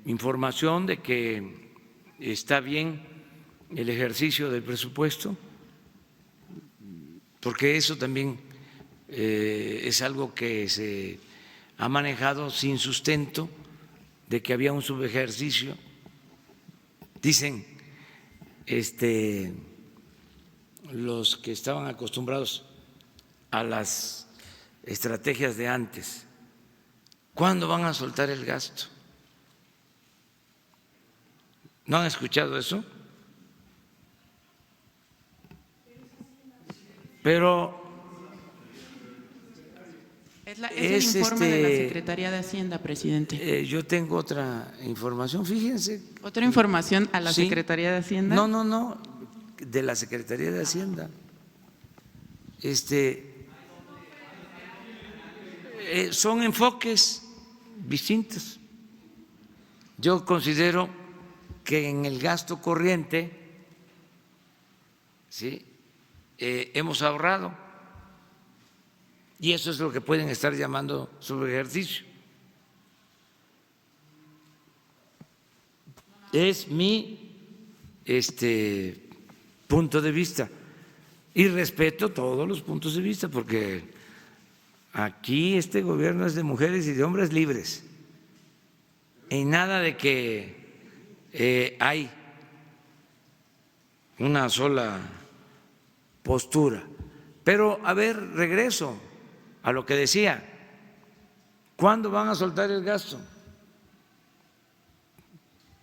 información de que está bien el ejercicio del presupuesto, porque eso también es algo que se ha manejado sin sustento, de que había un subejercicio. Dicen los que estaban acostumbrados a las estrategias de antes, ¿cuándo van a soltar el gasto? ¿No han escuchado eso? Pero es el informe de la Secretaría de Hacienda, presidente. Yo tengo otra información, fíjense. ¿Otra información a la Sí. Secretaría de Hacienda? No, de la Secretaría de Hacienda. Son enfoques distintos. Yo considero que en el gasto corriente, ¿sí?, hemos ahorrado, y eso es lo que pueden estar llamando subejercicio. Es mi punto de vista, y respeto todos los puntos de vista, porque aquí este gobierno es de mujeres y de hombres libres, y nada de que hay una sola postura. Pero, a ver, regreso a lo que decía. ¿Cuándo van a soltar el gasto?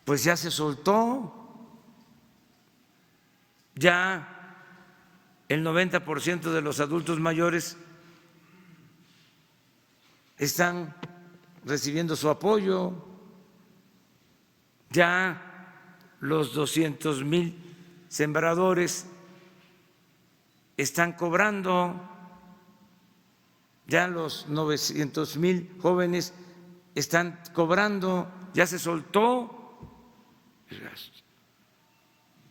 Pues ya se soltó. Ya el 90% de los adultos mayores están recibiendo su apoyo. Ya los 200,000 sembradores están cobrando, ya los 900,000 jóvenes están cobrando, ya se soltó el gasto.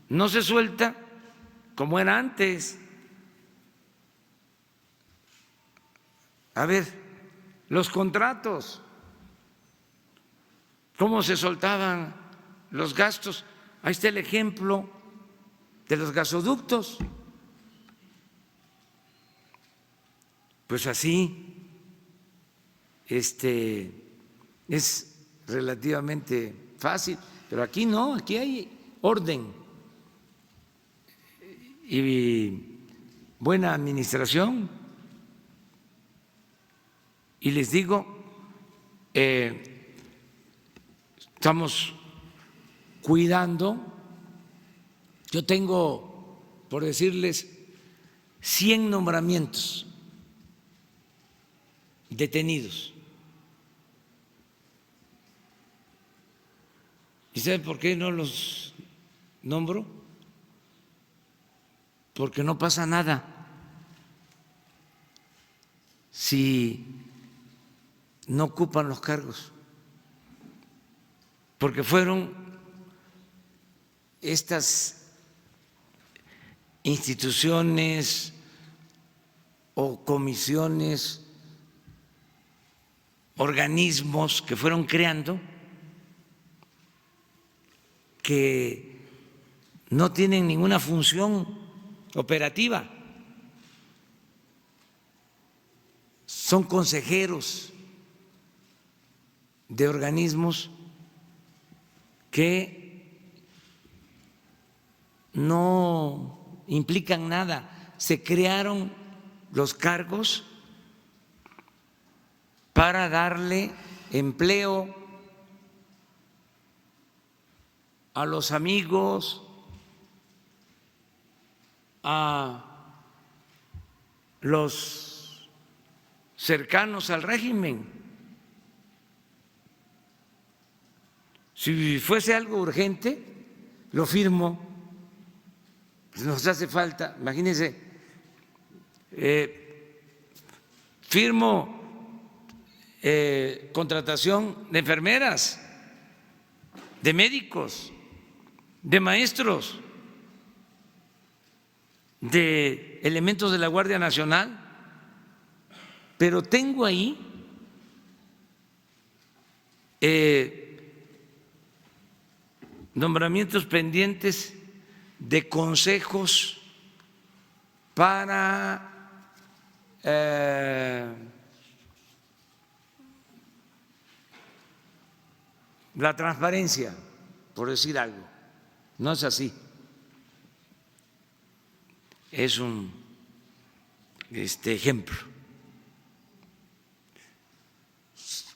No se suelta como era antes. A ver, los contratos, ¿cómo se soltaban los gastos? Ahí está el ejemplo de los gasoductos. Pues así es relativamente fácil, pero aquí no, aquí hay orden y buena administración. Y les digo, estamos cuidando. Yo tengo, por decirles, 100 nombramientos detenidos. ¿Y sabe por qué no los nombro? Porque no pasa nada si no ocupan los cargos, porque fueron estas instituciones o comisiones, organismos que fueron creando, que no tienen ninguna función operativa, son consejeros de organismos que no implican nada. Se crearon los cargos para darle empleo a los amigos, a los cercanos al régimen. Si fuese algo urgente, lo firmo. Nos hace falta, imagínense, firmo contratación de enfermeras, de médicos, de maestros, de elementos de la Guardia Nacional, pero tengo ahí nombramientos pendientes de consejos para la transparencia, por decir algo. No es así. Es un ejemplo.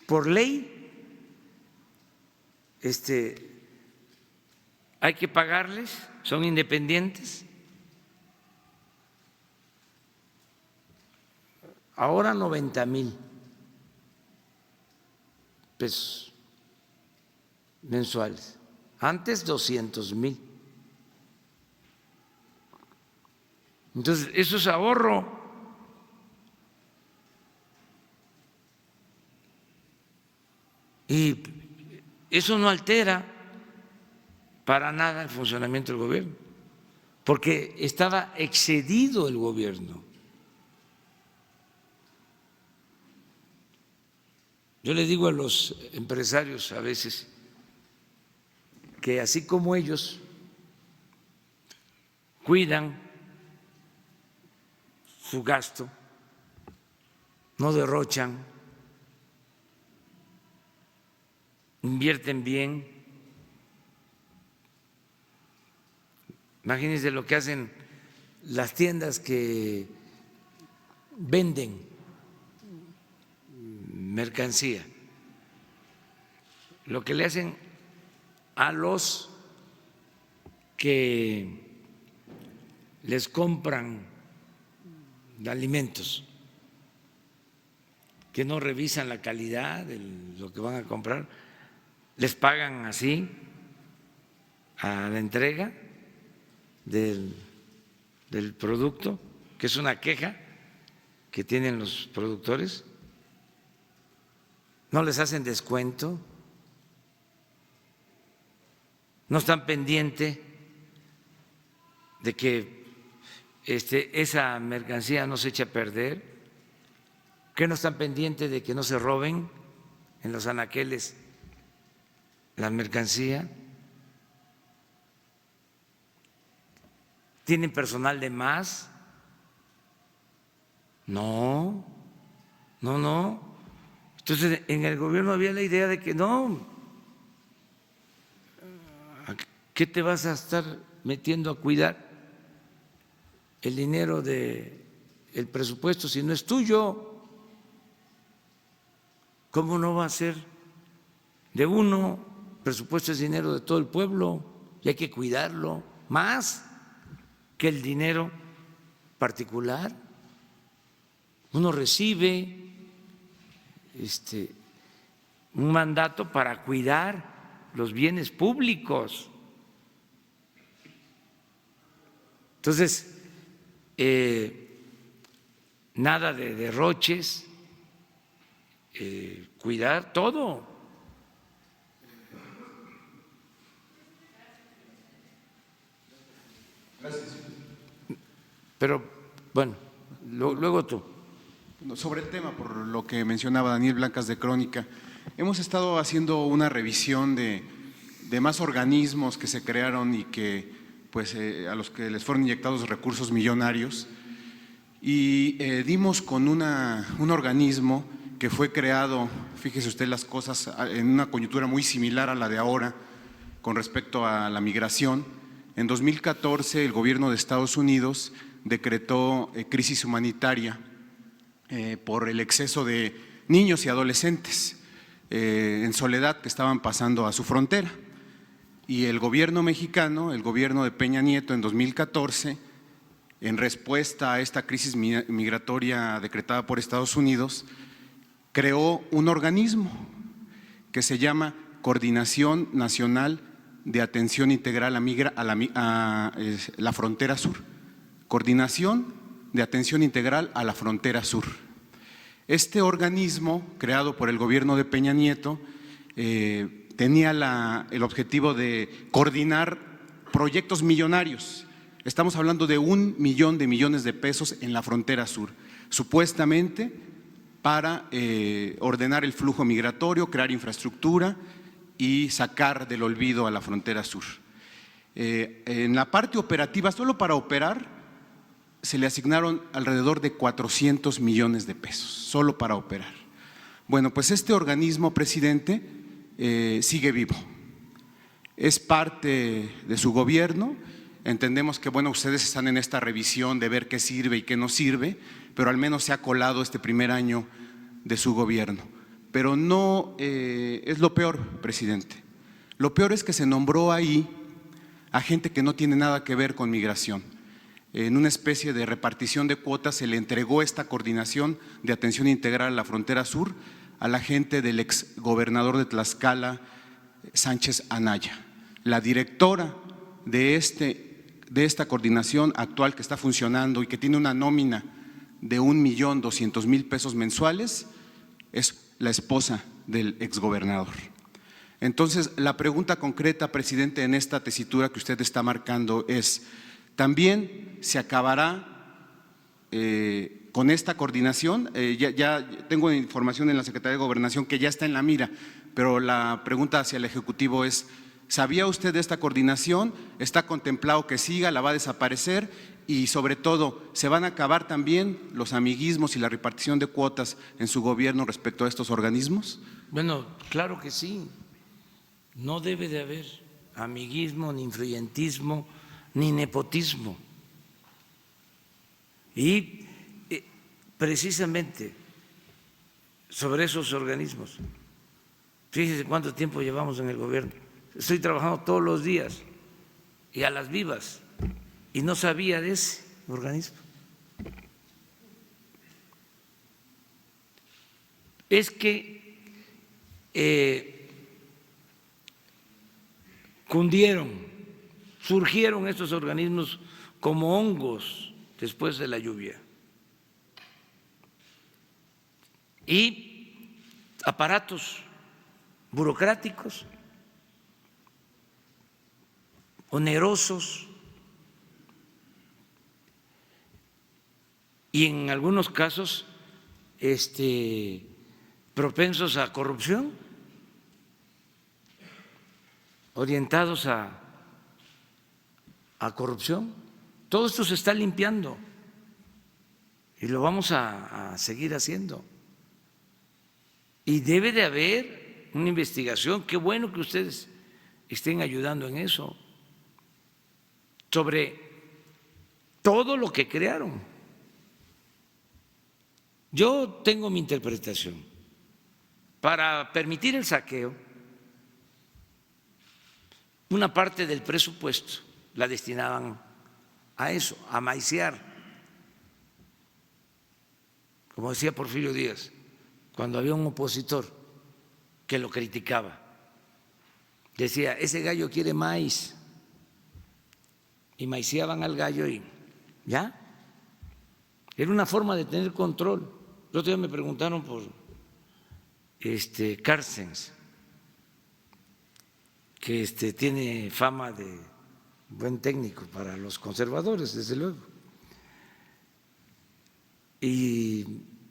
Por ley, hay que pagarles, son independientes. Ahora 90,000 pesos mensuales, antes 200,000. Entonces, eso es ahorro. Y eso no altera para nada el funcionamiento del gobierno, porque estaba excedido el gobierno. Yo le digo a los empresarios a veces que así como ellos cuidan su gasto, no derrochan, invierten bien. Imagínense lo que hacen las tiendas que venden mercancía, lo que le hacen a los que les compran alimentos, que no revisan la calidad de lo que van a comprar, les pagan así a la entrega del producto, que es una queja que tienen los productores. No les hacen descuento, no están pendientes de que esa mercancía no se eche a perder, que no están pendientes de que no se roben en los anaqueles la mercancía. ¿Tienen personal de más? No. Entonces, en el gobierno había la idea de que no, ¿qué te vas a estar metiendo a cuidar el dinero del presupuesto si no es tuyo? ¿Cómo no va a ser de uno? El presupuesto es dinero de todo el pueblo y hay que cuidarlo más que el dinero particular. Uno recibe un mandato para cuidar los bienes públicos. Entonces, nada de derroches, cuidar todo. Pero, bueno, luego tú. Sobre el tema, por lo que mencionaba Daniel Blancas de Crónica, hemos estado haciendo una revisión de más organismos que se crearon y que, pues, a los que les fueron inyectados recursos millonarios, y dimos con un organismo que fue creado, fíjese usted las cosas, en una coyuntura muy similar a la de ahora con respecto a la migración. En 2014 el gobierno de Estados Unidos decretó crisis humanitaria por el exceso de niños y adolescentes en soledad que estaban pasando a su frontera. Y el gobierno mexicano, el gobierno de Peña Nieto en 2014, en respuesta a esta crisis migratoria decretada por Estados Unidos, creó un organismo que se llama Coordinación Nacional de Atención Integral a la Frontera Sur. Coordinación de Atención Integral a la Frontera Sur. Este organismo, creado por el gobierno de Peña Nieto, tenía el objetivo de coordinar proyectos millonarios. Estamos hablando de 1 millón de millones de pesos en la frontera sur, supuestamente para ordenar el flujo migratorio, crear infraestructura y sacar del olvido a la frontera sur. En la parte operativa, solo para operar, se le asignaron alrededor de 400 millones de pesos, solo para operar. Bueno, pues este organismo, presidente, sigue vivo. Es parte de su gobierno. Entendemos que, bueno, ustedes están en esta revisión de ver qué sirve y qué no sirve, pero al menos se ha colado este primer año de su gobierno. Pero no es lo peor, presidente. Lo peor es que se nombró ahí a gente que no tiene nada que ver con migración. En una especie de repartición de cuotas se le entregó esta coordinación de atención integral a la frontera sur a la gente del exgobernador de Tlaxcala, Sánchez Anaya. La directora de esta coordinación actual que está funcionando y que tiene una nómina de 1.200.000 pesos mensuales es la esposa del exgobernador. Entonces, la pregunta concreta, presidente, en esta tesitura que usted está marcando es: ¿también se acabará con esta coordinación? Ya tengo información en la Secretaría de Gobernación que ya está en la mira, pero la pregunta hacia el Ejecutivo es: ¿sabía usted de esta coordinación? ¿Está contemplado que siga? ¿La va a desaparecer? Y sobre todo, ¿se van a acabar también los amiguismos y la repartición de cuotas en su gobierno respecto a estos organismos? Bueno, claro que sí. No debe de haber amiguismo, ni influyentismo, ni nepotismo. Y precisamente sobre esos organismos, fíjese cuánto tiempo llevamos en el gobierno. Estoy trabajando todos los días y a las vivas y no sabía de ese organismo. Es que cundieron, surgieron estos organismos como hongos después de la lluvia. Y aparatos burocráticos, onerosos y en algunos casos propensos a corrupción, orientados a corrupción. Todo esto se está limpiando y lo vamos a seguir haciendo. Y debe de haber una investigación, qué bueno que ustedes estén ayudando en eso, sobre todo lo que crearon. Yo tengo mi interpretación. Para permitir el saqueo, una parte del presupuesto la destinaban a eso, a maiciar. Como decía Porfirio Díaz, cuando había un opositor que lo criticaba, decía: ese gallo quiere maíz, y maiciaban al gallo y ya. Era una forma de tener control. El otro día me preguntaron por Carstens, que tiene fama de buen técnico para los conservadores, desde luego. Y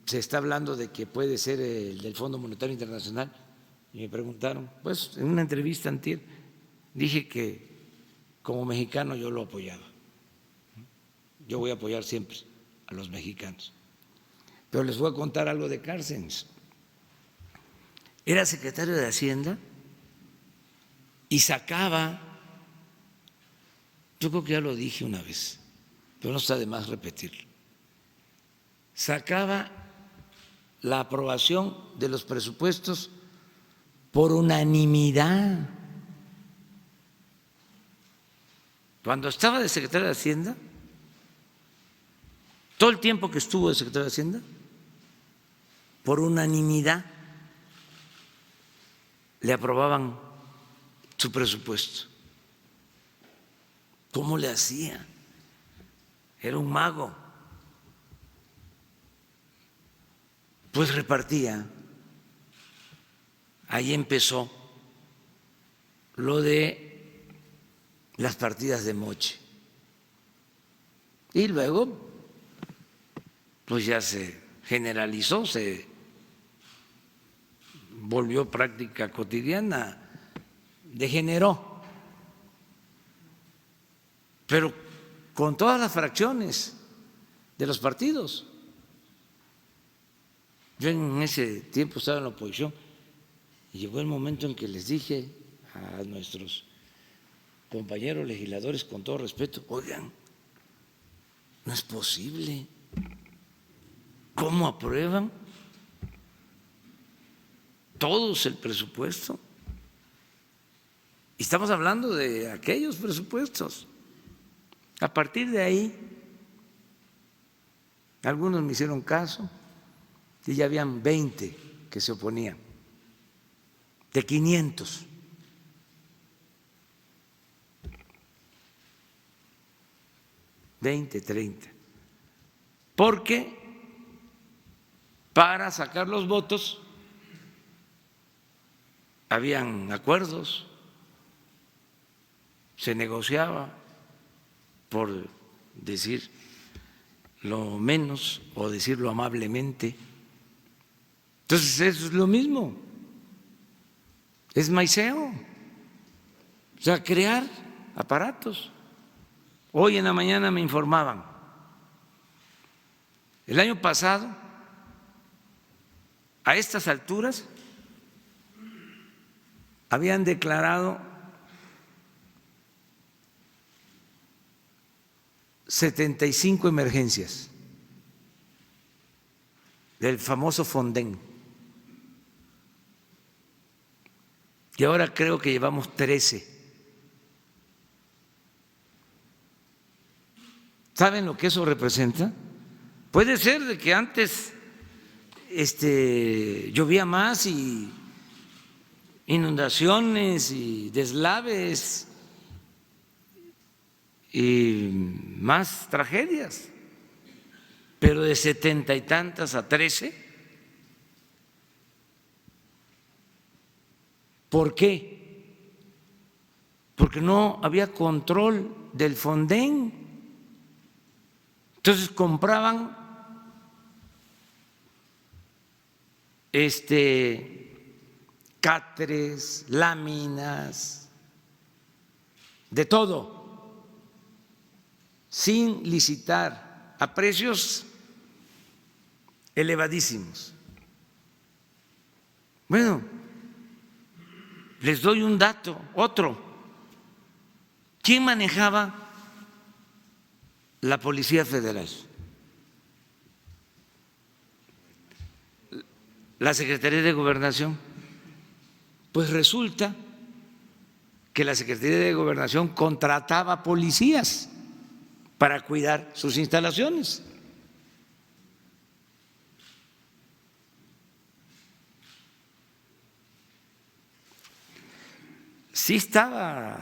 se está hablando de que puede ser el del Fondo Monetario Internacional. Y me preguntaron, pues en una entrevista antier, dije que como mexicano yo lo apoyaba. Yo voy a apoyar siempre a los mexicanos. Pero les voy a contar algo de Carstens. Era secretario de Hacienda y sacaba, yo creo que ya lo dije una vez, pero no está de más repetirlo, sacaba la aprobación de los presupuestos por unanimidad. Cuando estaba de secretario de Hacienda, todo el tiempo que estuvo de secretario de Hacienda, por unanimidad le aprobaban su presupuesto. ¿Cómo le hacía? Era un mago. Pues repartía. Ahí empezó lo de las partidas de moche. Y luego, pues ya se generalizó, se volvió práctica cotidiana, degeneró, pero con todas las fracciones de los partidos. Yo en ese tiempo estaba en la oposición y llegó el momento en que les dije a nuestros compañeros legisladores, con todo respeto, oigan, no es posible. ¿Cómo aprueban todos el presupuesto? Y estamos hablando de aquellos presupuestos. A partir de ahí, algunos me hicieron caso y ya habían 20 que se oponían, de 500. $20, $30. Porque para sacar los votos habían acuerdos, se negociaba, por decir lo menos o decirlo amablemente. Entonces eso es lo mismo, es maiceo, o sea, crear aparatos. Hoy en la mañana me informaban, el año pasado, a estas alturas, habían declarado 75 emergencias del famoso Fonden. Y ahora creo que llevamos 13. ¿Saben lo que eso representa? Puede ser de que antes llovía más y inundaciones y deslaves y más tragedias, pero de 70 y tantas a 13. ¿Por qué? Porque no había control del Fonden. Entonces compraban cáteres, láminas, de todo, sin licitar, a precios elevadísimos. Bueno, les doy un dato, otro. ¿Quién manejaba la Policía Federal? La Secretaría de Gobernación. Pues resulta que la Secretaría de Gobernación contrataba policías para cuidar sus instalaciones. Sí estaba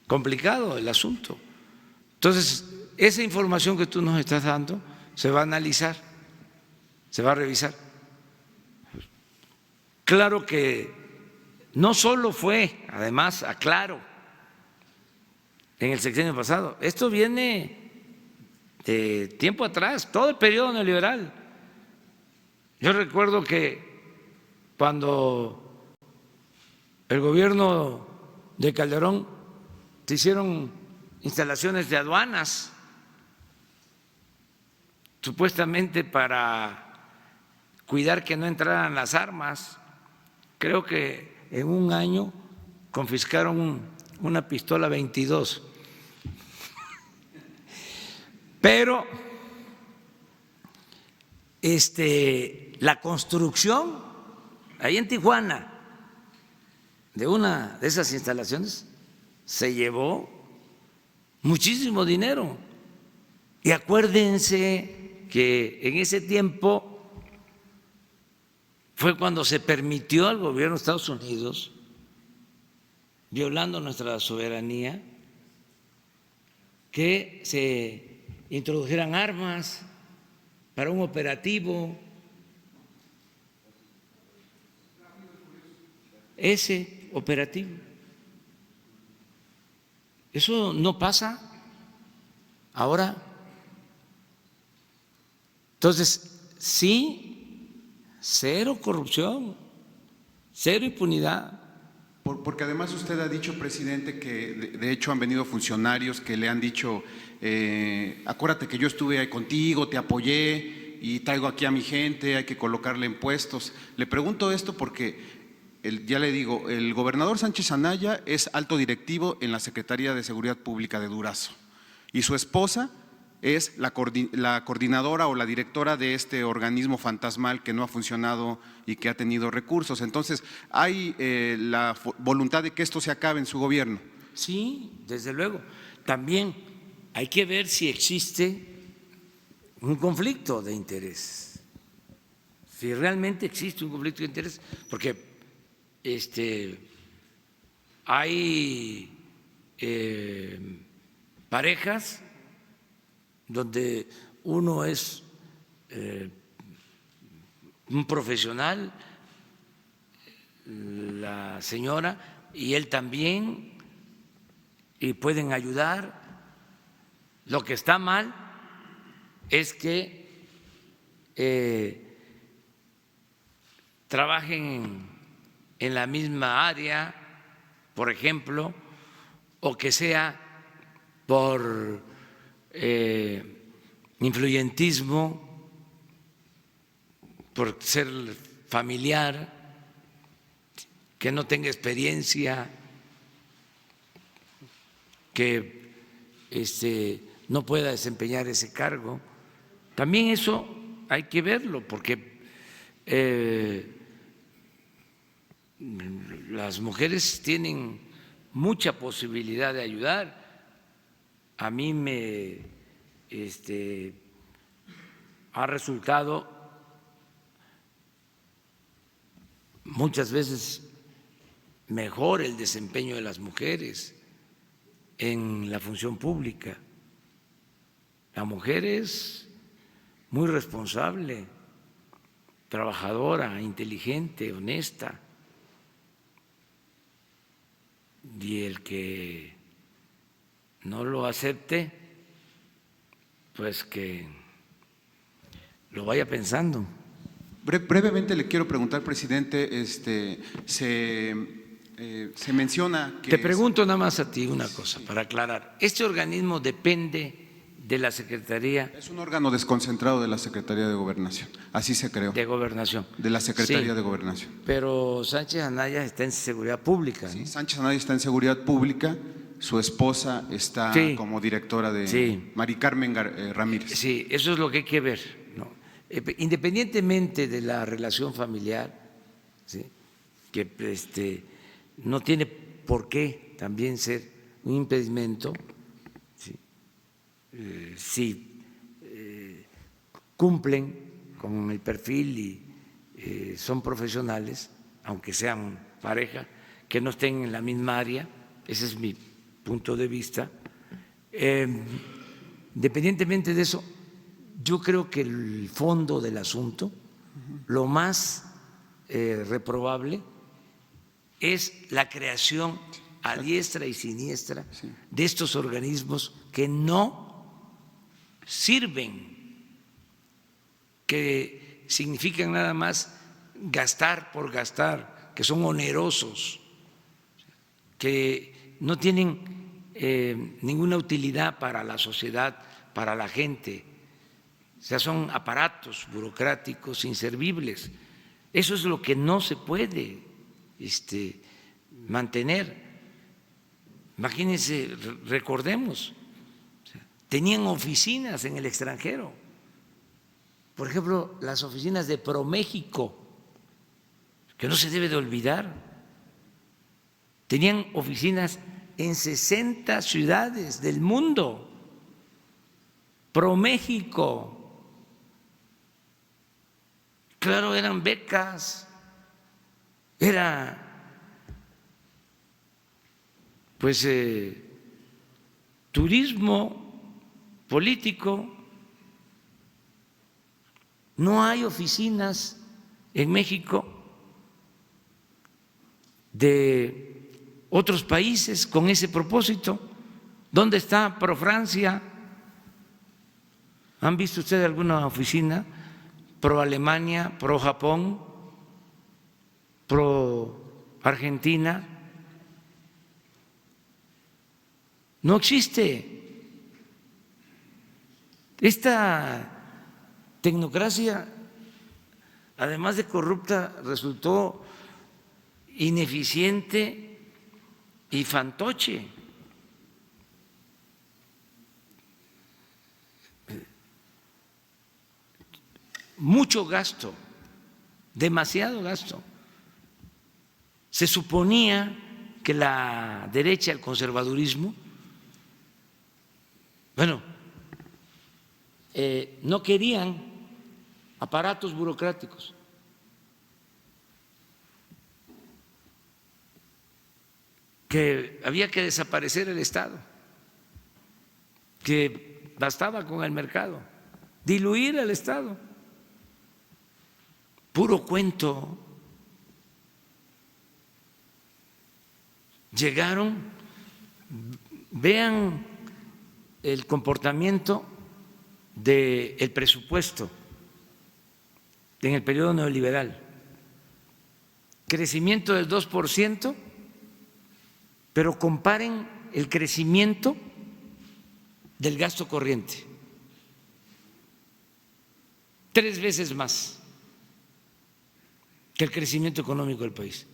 complicado el asunto. Entonces, esa información que tú nos estás dando se va a analizar, se va a revisar. Claro que no solo fue, además, aclaro, en el sexenio pasado, esto viene de tiempo atrás, todo el periodo neoliberal. Yo recuerdo que cuando el gobierno de Calderón se hicieron instalaciones de aduanas, supuestamente para cuidar que no entraran las armas. Creo que en un año confiscaron una pistola 22. Pero la construcción ahí en Tijuana de una de esas instalaciones se llevó muchísimo dinero. Y acuérdense que en ese tiempo fue cuando se permitió al gobierno de Estados Unidos, violando nuestra soberanía, que se introdujeran armas para un operativo. Ese operativo. Eso no pasa ahora. Entonces, sí, cero corrupción, cero impunidad. Porque además usted ha dicho, presidente, que de hecho han venido funcionarios que le han dicho, acuérdate que yo estuve ahí contigo, te apoyé y traigo aquí a mi gente, hay que colocarle en puestos. Le pregunto esto porque, ya le digo, el gobernador Sánchez Anaya es alto directivo en la Secretaría de Seguridad Pública de Durazo y su esposa es la coordinadora o la directora de este organismo fantasmal que no ha funcionado y que ha tenido recursos. Entonces, ¿hay la voluntad de que esto se acabe en su gobierno? Sí, desde luego. También hay que ver si existe un conflicto de interés, si realmente existe un conflicto de interés, porque hay parejas donde uno es un profesional, la señora, y él también, y pueden ayudar. Lo que está mal es que trabajen en la misma área, por ejemplo, o que sea por influyentismo, por ser familiar, que no tenga experiencia, que no pueda desempeñar ese cargo. También eso hay que verlo, porque las mujeres tienen mucha posibilidad de ayudar. A mí me ha resultado muchas veces mejor el desempeño de las mujeres en la función pública. La mujer es muy responsable, trabajadora, inteligente, honesta. Y el que no lo acepte, pues que lo vaya pensando. Brevemente le quiero preguntar, presidente, se menciona que… Te pregunto nada más a ti una cosa, para aclarar. ¿Este organismo depende de la Secretaría? Es un órgano desconcentrado de la Secretaría de Gobernación, así se creó. De Gobernación. De la Secretaría Sí, de Gobernación. pero Sánchez Anaya está en Seguridad Pública, ¿no? Sí, Sánchez Anaya está en Seguridad Pública, su esposa está como directora de… Mari Carmen Ramírez. Sí, eso es lo que hay que ver, ¿no? Independientemente de la relación familiar, ¿sí?, que no tiene por qué también ser un impedimento, ¿sí?, si cumplen con el perfil y son profesionales, aunque sean pareja, que no estén en la misma área. Ese es mi punto de vista. Independientemente de eso, yo creo que el fondo del asunto, lo más reprobable, es la creación a diestra y siniestra de estos organismos que no sirven, que significan nada más gastar por gastar, que son onerosos, que no tienen ninguna utilidad para la sociedad, para la gente. O sea, son aparatos burocráticos inservibles. Eso es lo que no se puede mantener. Imagínense, recordemos, tenían oficinas en el extranjero por ejemplo, las oficinas de ProMéxico, que no se debe de olvidar, tenían oficinas en 60 ciudades del mundo. ProMéxico. Claro, eran becas, era pues turismo político. No hay oficinas en México de otros países con ese propósito. ¿Dónde está ProFrancia? ¿Han visto ustedes alguna oficina pro Alemania, pro Japón, pro Argentina? No existe. Esta tecnocracia, además de corrupta, resultó ineficiente y fantoche. Mucho gasto, demasiado gasto. Se suponía que la derecha, el conservadurismo, no querían aparatos burocráticos. Que había que desaparecer el Estado, que bastaba con el mercado, diluir el Estado. Puro cuento. Llegaron, vean el comportamiento del presupuesto en el periodo neoliberal. Crecimiento del 2%, pero comparen el crecimiento del gasto corriente. 3 veces más que el crecimiento económico del país.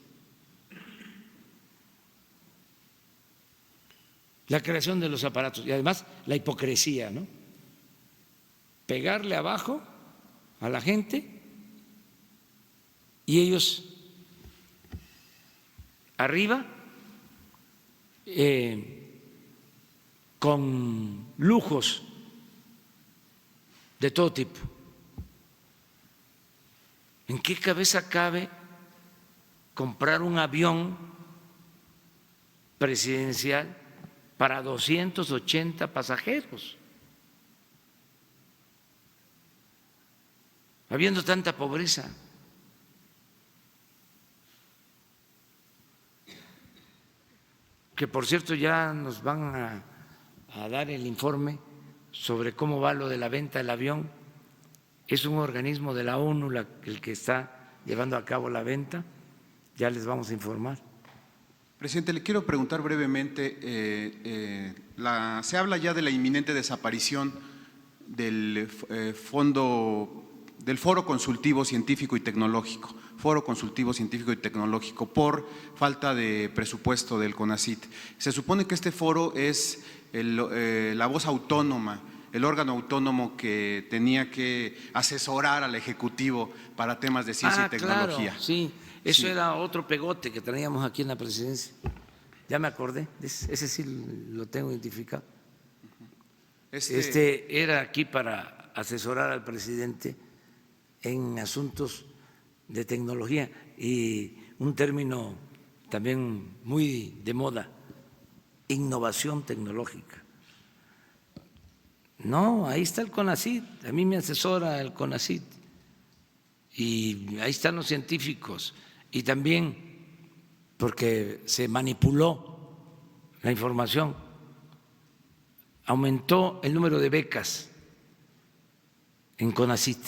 La creación de los aparatos y además la hipocresía, ¿no? Pegarle abajo a la gente y ellos arriba con lujos de todo tipo. ¿En qué cabeza cabe comprar un avión presidencial para 280 pasajeros? Habiendo tanta pobreza. Que por cierto ya nos van a dar el informe sobre cómo va lo de la venta del avión. Es un organismo de la ONU el que está llevando a cabo la venta. Ya les vamos a informar. Presidente, le quiero preguntar brevemente, se habla ya de la inminente desaparición del Foro Consultivo Científico y Tecnológico, por falta de presupuesto del CONACYT. Se supone que este foro es la voz autónoma, el órgano autónomo que tenía que asesorar al Ejecutivo para temas de ciencia y tecnología. Claro, sí. Eso era otro pegote que teníamos aquí en la presidencia. Ya me acordé, ese sí lo tengo identificado. Era aquí para asesorar al presidente en asuntos de tecnología y un término también muy de moda, innovación tecnológica. No, ahí está el CONACYT, a mí me asesora el CONACYT y ahí están los científicos. Y también porque se manipuló la información, aumentó el número de becas en CONACYT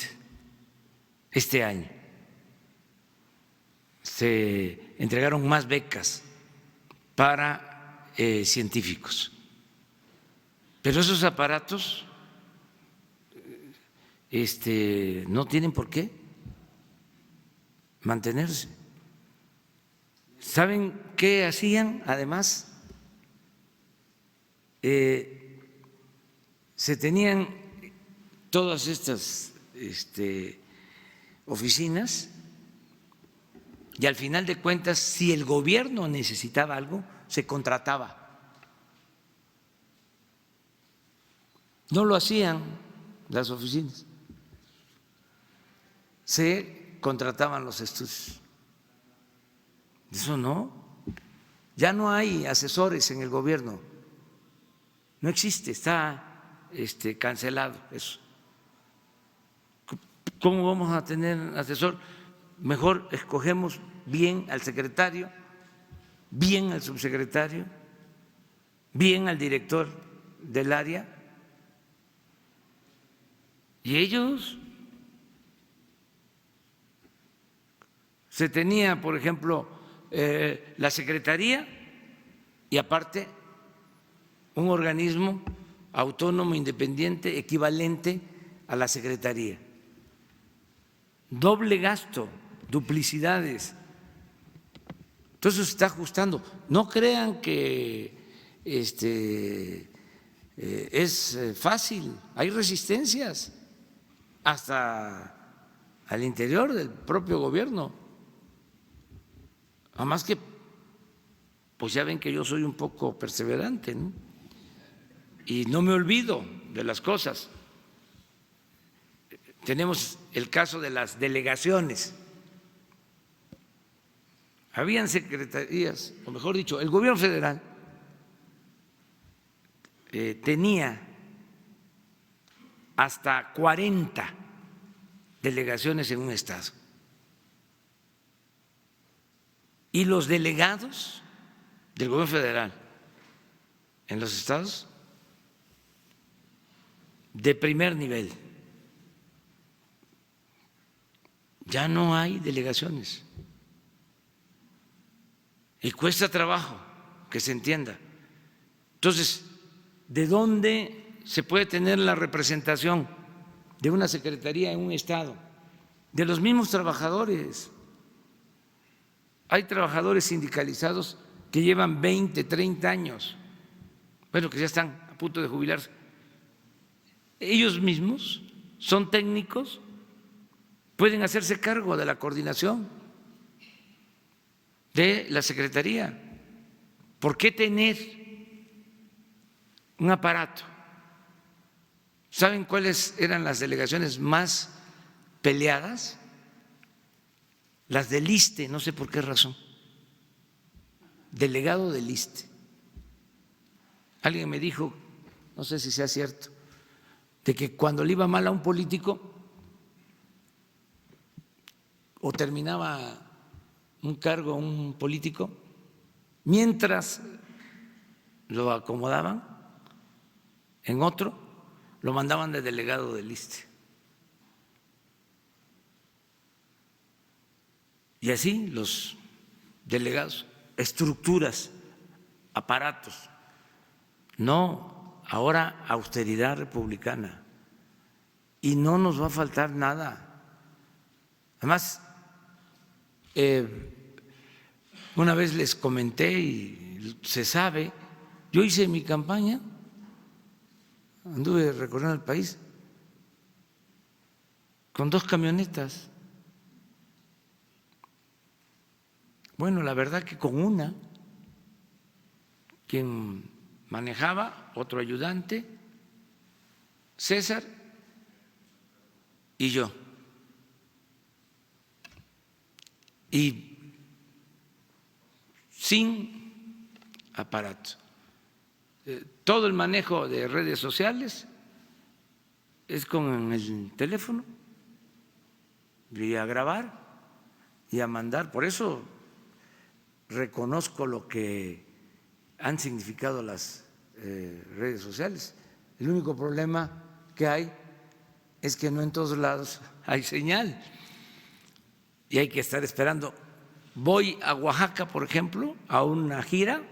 este año. Se entregaron más becas para científicos. Pero esos aparatos no tienen por qué mantenerse. ¿Saben qué hacían? Además, se tenían todas estas oficinas y al final de cuentas, si el gobierno necesitaba algo, se contrataba. No lo hacían las oficinas, se contrataban los estudios. Eso no, ya no hay asesores en el gobierno, no existe, está cancelado eso. ¿Cómo vamos a tener asesor? Mejor escogemos bien al secretario, bien al subsecretario, bien al director del área. Y ellos, se tenía, por ejemplo, la secretaría y aparte un organismo autónomo, independiente, equivalente a la secretaría. Doble gasto, duplicidades. Entonces se está ajustando. No crean que es fácil, hay resistencias hasta al interior del propio gobierno. Además que, pues ya ven que yo soy un poco perseverante, ¿no? Y no me olvido de las cosas. Tenemos el caso de las delegaciones. Habían secretarías, o mejor dicho, el gobierno federal tenía hasta 40 delegaciones en un estado. Y los delegados del gobierno federal en los estados de primer nivel. Ya no hay delegaciones. Y cuesta trabajo que se entienda. Entonces, ¿de dónde se puede tener la representación de una secretaría en un estado? De los mismos trabajadores. Hay trabajadores sindicalizados que llevan 20, 30 años, bueno, que ya están a punto de jubilarse. Ellos mismos son técnicos, pueden hacerse cargo de la coordinación de la Secretaría. ¿Por qué tener un aparato? ¿Saben cuáles eran las delegaciones más peleadas? Las del ISSSTE, no sé por qué razón. Delegado del ISSSTE. Alguien me dijo, no sé si sea cierto, de que cuando le iba mal a un político o terminaba un cargo un político, mientras lo acomodaban en otro, lo mandaban de delegado del ISSSTE. Y así los delegados, estructuras, aparatos. No, ahora austeridad republicana. Y no nos va a faltar nada. Además, una vez les comenté y se sabe, yo hice mi campaña, anduve recorriendo el país con 2 camionetas. Bueno, la verdad que con una, quien manejaba, otro ayudante, César y yo. Y sin aparato. Todo el manejo de redes sociales es con el teléfono y a grabar y a mandar. Por eso reconozco lo que han significado las redes sociales. El único problema que hay es que no en todos lados hay señal y hay que estar esperando. Voy a Oaxaca, por ejemplo, a una gira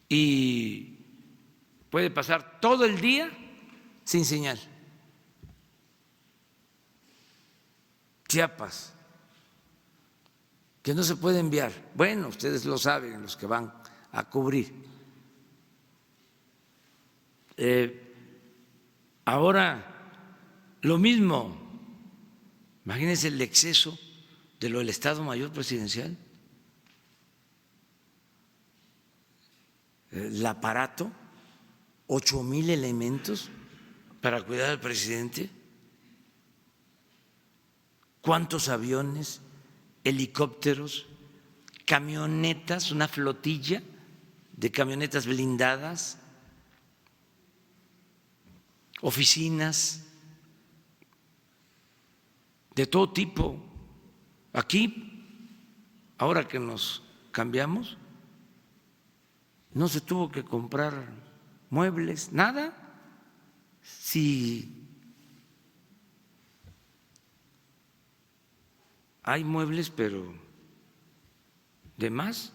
y puede pasar todo el día sin señal. Chiapas, que no se puede enviar. Bueno, ustedes lo saben, los que van a cubrir. Ahora Lo mismo, imagínense el exceso de lo del Estado Mayor Presidencial, el aparato, 8,000 elementos para cuidar al presidente, cuántos aviones, helicópteros, camionetas, una flotilla de camionetas blindadas, oficinas de todo tipo. Aquí, ahora que nos cambiamos, no se tuvo que comprar muebles, nada. Si hay muebles, pero de más.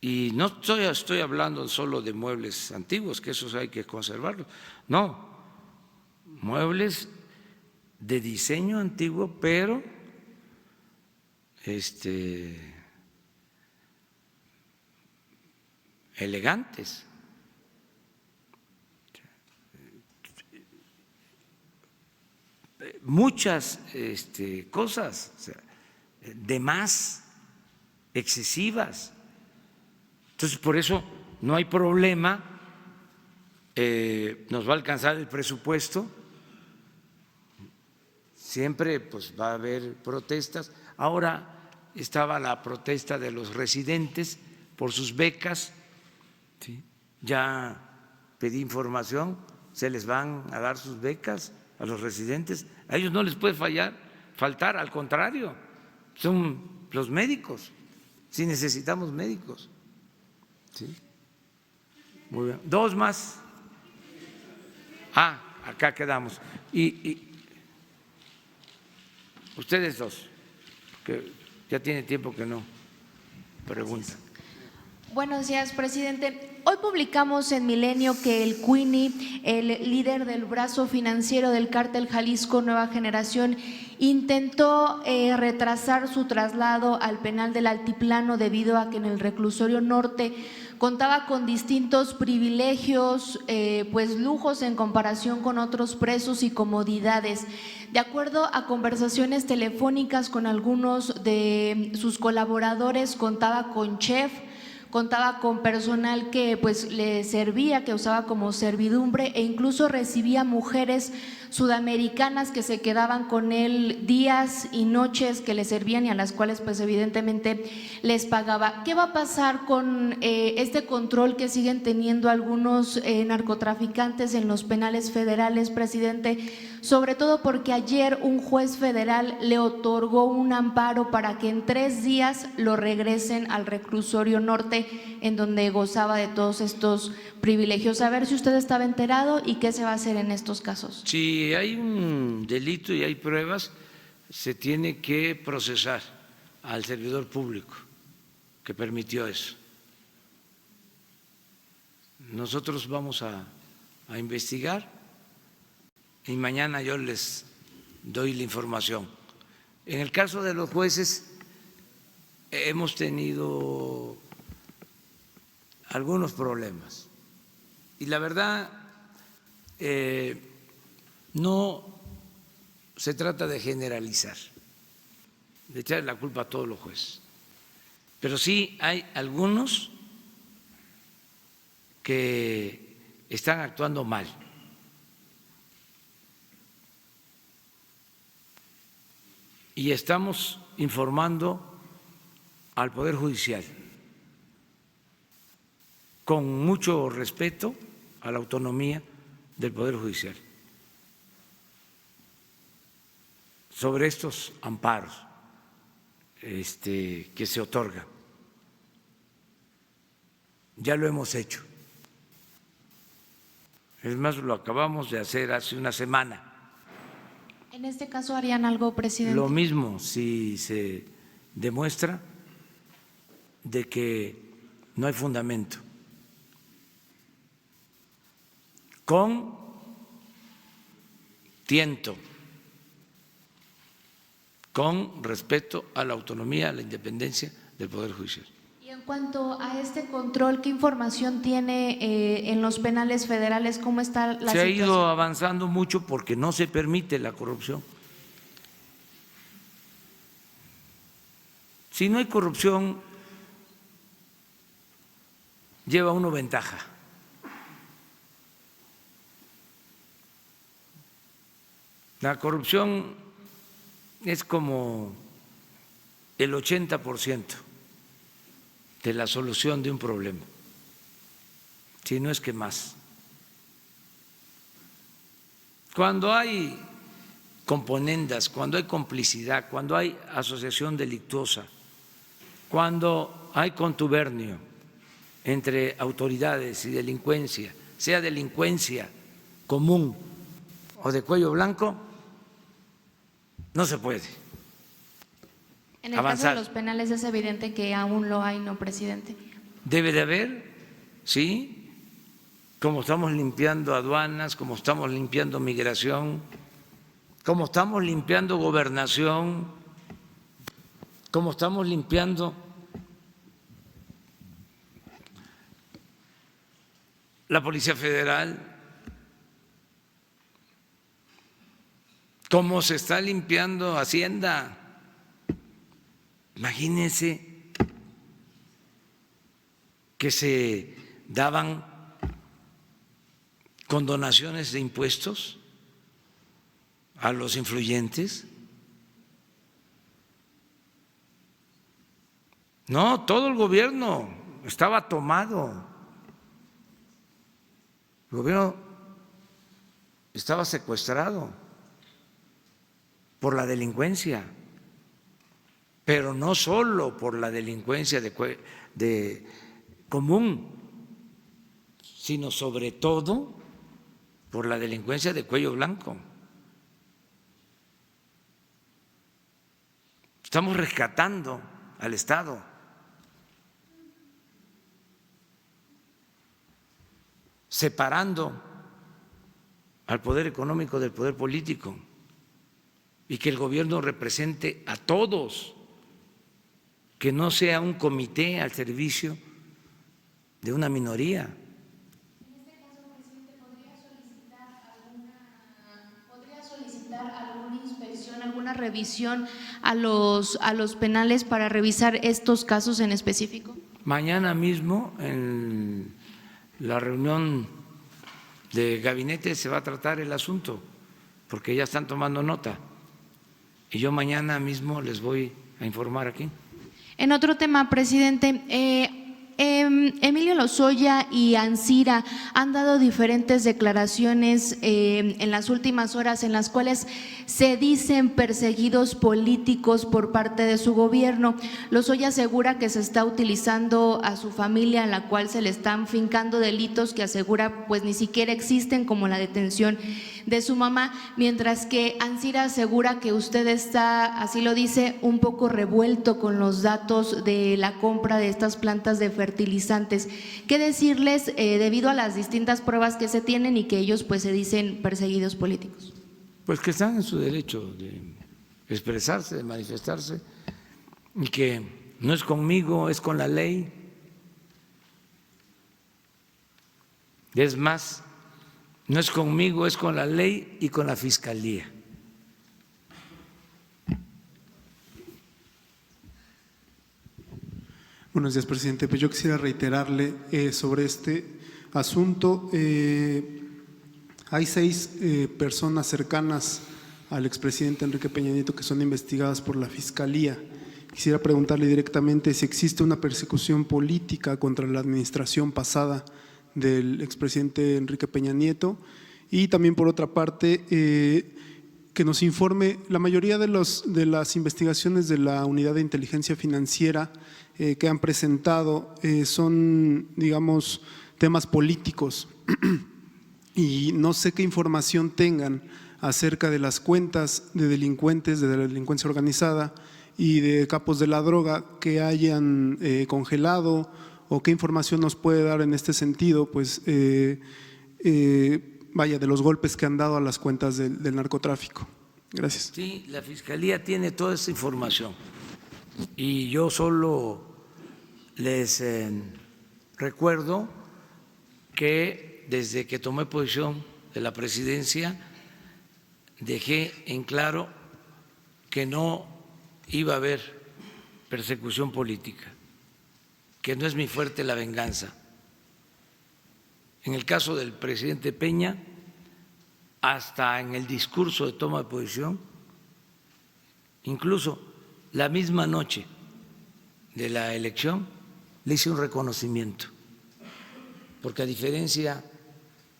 Y no estoy hablando solo de muebles antiguos, que esos hay que conservarlos. No, muebles de diseño antiguo, pero elegantes. Muchas cosas, o sea, de más, excesivas. Entonces, por eso no hay problema, nos va a alcanzar el presupuesto, siempre pues va a haber protestas. Ahora estaba la protesta de los residentes por sus becas, ¿sí? Ya pedí información, se les van a dar sus becas a los residentes, a ellos no les puede faltar, al contrario, son los médicos, si necesitamos médicos. ¿Sí? Muy bien. Dos más. Acá quedamos. Y ustedes dos, que ya tiene tiempo que no preguntan. Buenos días, presidente. Hoy publicamos en Milenio que el Cuini, el líder del brazo financiero del cártel Jalisco Nueva Generación, intentó retrasar su traslado al penal del Altiplano debido a que en el reclusorio norte contaba con distintos privilegios, pues lujos en comparación con otros presos y comodidades. De acuerdo a conversaciones telefónicas con algunos de sus colaboradores, contaba con chef, contaba con personal que pues le servía, que usaba como servidumbre, e incluso recibía mujeres sudamericanas que se quedaban con él días y noches, que le servían y a las cuales pues evidentemente les pagaba. ¿Qué va a pasar con este control que siguen teniendo algunos narcotraficantes en los penales federales, presidente? Sobre todo porque ayer un juez federal le otorgó un amparo para que en 3 días lo regresen al reclusorio norte, en donde gozaba de todos estos privilegios. A ver si usted estaba enterado y qué se va a hacer en estos casos. Si hay un delito y hay pruebas, se tiene que procesar al servidor público que permitió eso. Nosotros vamos a investigar y mañana yo les doy la información. En el caso de los jueces hemos tenido algunos problemas y la verdad no se trata de generalizar, de echar la culpa a todos los jueces, pero sí hay algunos que están actuando mal. Y estamos informando al Poder Judicial con mucho respeto a la autonomía del Poder Judicial sobre estos amparos que se otorgan. Ya lo hemos hecho. Es más, lo acabamos de hacer hace una semana. ¿En este caso harían algo, presidente? Lo mismo si se demuestra de que no hay fundamento, con tiento, con respeto a la autonomía, a la independencia del Poder Judicial. en cuanto a este control, ¿qué información tiene en los penales federales? ¿Cómo está la situación? Se ha ido avanzando mucho porque no se permite la corrupción. Si no hay corrupción, lleva uno ventaja. La corrupción es como el 80% de la solución de un problema, si no es que más. Cuando hay componendas, cuando hay complicidad, cuando hay asociación delictuosa, cuando hay contubernio entre autoridades y delincuencia, sea delincuencia común o de cuello blanco, no se puede En el avanzar. caso de los penales es evidente que aún lo hay, ¿no, presidente? Debe de haber, sí, como estamos limpiando aduanas, como estamos limpiando migración, como estamos limpiando gobernación, como estamos limpiando la Policía Federal, como se está limpiando Hacienda. Imagínense que se daban condonaciones de impuestos a los influyentes. No, todo el gobierno estaba tomado. El gobierno estaba secuestrado por la delincuencia, pero no solo por la delincuencia de común, sino sobre todo por la delincuencia de cuello blanco. Estamos rescatando al Estado. Separando al poder económico del poder político y que el gobierno represente a todos, que no sea un comité al servicio de una minoría. En este caso, presidente, ¿podría solicitar alguna inspección, alguna revisión a los penales para revisar estos casos en específico? Mañana mismo en la reunión de gabinete se va a tratar el asunto, porque ya están tomando nota. Y yo mañana mismo les voy a informar aquí. En otro tema, presidente, Emilio Lozoya y Ancira han dado diferentes declaraciones en las últimas horas en las cuales se dicen perseguidos políticos por parte de su gobierno. Lozoya asegura que se está utilizando a su familia, en la cual se le están fincando delitos que asegura pues ni siquiera existen, como la detención de su mamá, mientras que Ancira asegura que usted está, así lo dice, un poco revuelto con los datos de la compra de estas plantas de fertilizantes. ¿Qué decirles debido a las distintas pruebas que se tienen y que ellos pues se dicen perseguidos políticos? Pues que están en su derecho de expresarse, de manifestarse, y que no es conmigo, es con la ley. Es más, no es conmigo, es con la ley y con la fiscalía. Buenos días, presidente. Pues yo quisiera reiterarle sobre este asunto. Hay 6 personas cercanas al expresidente Enrique Peña Nieto que son investigadas por la Fiscalía. Quisiera preguntarle directamente si existe una persecución política contra la administración pasada del expresidente Enrique Peña Nieto, y también por otra parte que nos informe la mayoría de las investigaciones de la Unidad de Inteligencia Financiera que han presentado son, digamos, temas políticos y no sé qué información tengan acerca de las cuentas de delincuentes, de la delincuencia organizada y de capos de la droga que hayan congelado, o qué información nos puede dar en este sentido, pues vaya, de los golpes que han dado a las cuentas del narcotráfico. Gracias. Sí, la Fiscalía tiene toda esa información y yo solo les recuerdo que desde que tomé posición de la presidencia dejé en claro que no iba a haber persecución política, que no es mi fuerte la venganza. En el caso del presidente Peña, hasta en el discurso de toma de posición, incluso la misma noche de la elección, le hice un reconocimiento, porque a diferencia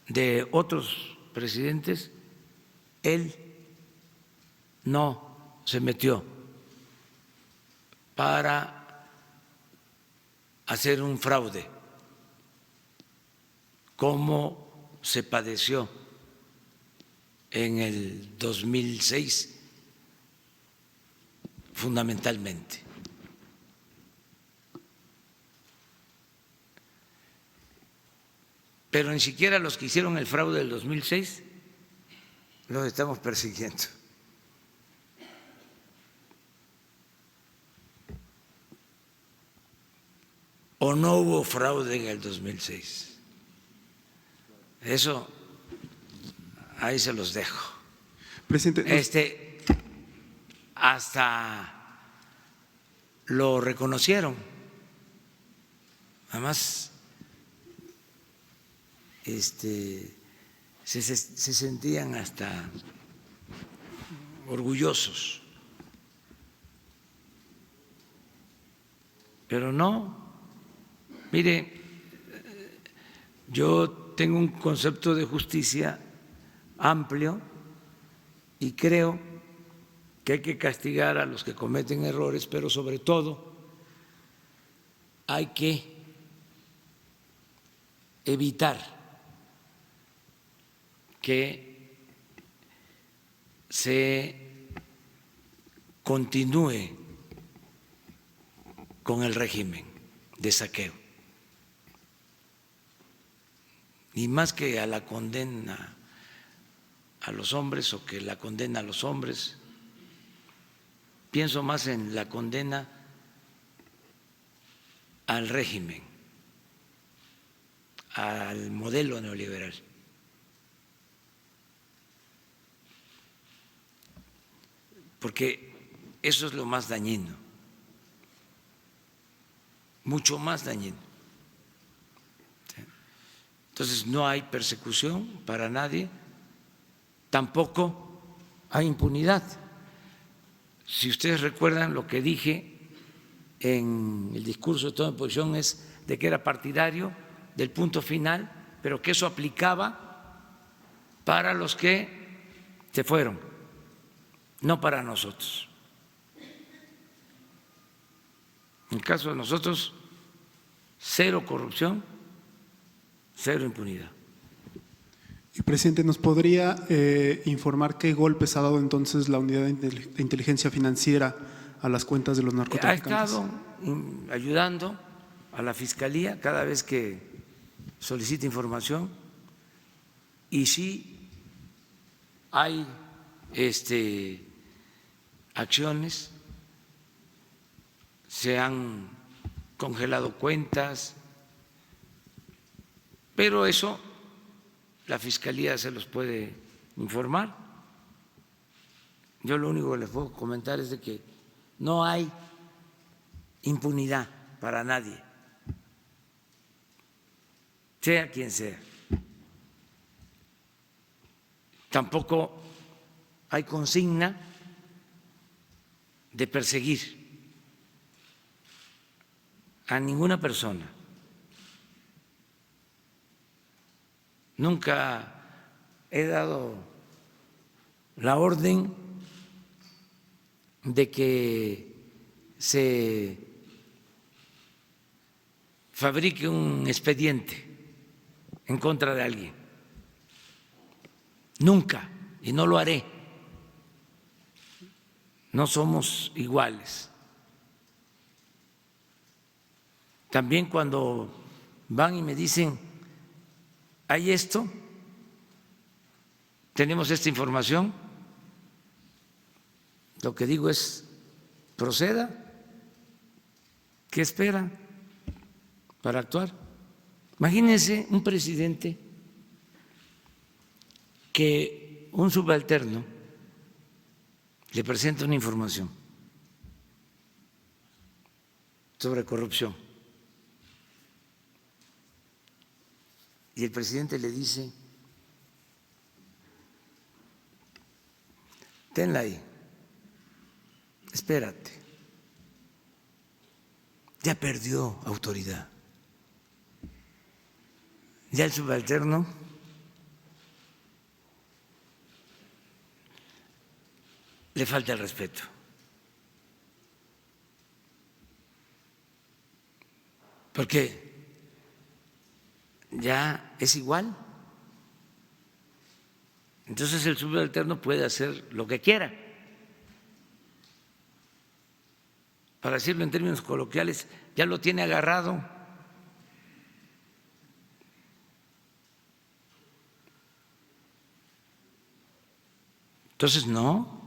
de otros presidentes, él no se metió para hacer un fraude, como se padeció en el 2006 fundamentalmente. Pero ni siquiera los que hicieron el fraude del 2006 los estamos persiguiendo. ¿O no hubo fraude en el 2006? Eso, ahí se los dejo. Presidente, Hasta lo reconocieron. Además, se sentían hasta orgullosos. Pero no, mire, yo tengo un concepto de justicia amplio y creo que hay que castigar a los que cometen errores, pero sobre todo hay que evitar que se continúe con el régimen de saqueo. Y más que a la condena a los hombres o que la condena a los hombres, pienso más en la condena al régimen, al modelo neoliberal. Porque eso es lo más dañino, mucho más dañino. Entonces no hay persecución para nadie, tampoco hay impunidad. Si ustedes recuerdan, lo que dije en el discurso de toma de posición es de que era partidario del punto final, pero que eso aplicaba para los que se fueron, no para nosotros. En el caso de nosotros, cero corrupción, cero impunidad. Y presidente, ¿nos podría informar qué golpes ha dado entonces la unidad de inteligencia financiera a las cuentas de los narcotraficantes? Ha estado ayudando a la Fiscalía cada vez que solicita información y sí hay acciones, se han congelado cuentas, pero eso la Fiscalía se los puede informar. Yo lo único que les puedo comentar es de que no hay impunidad para nadie, sea quien sea. Tampoco hay consigna de perseguir a ninguna persona. Nunca he dado la orden de que se fabrique un expediente en contra de alguien. Nunca, y no lo haré. No somos iguales. También cuando van y me dicen, hay esto, tenemos esta información, lo que digo es, proceda, ¿qué esperan? para actuar. Imagínense un presidente que un subalterno le presenta una información sobre corrupción y el presidente le dice: tenla ahí, espérate, ya perdió autoridad, ya el subalterno le falta el respeto. Porque ya es igual. Entonces el subalterno puede hacer lo que quiera. Para decirlo en términos coloquiales, ya lo tiene agarrado. Entonces, no.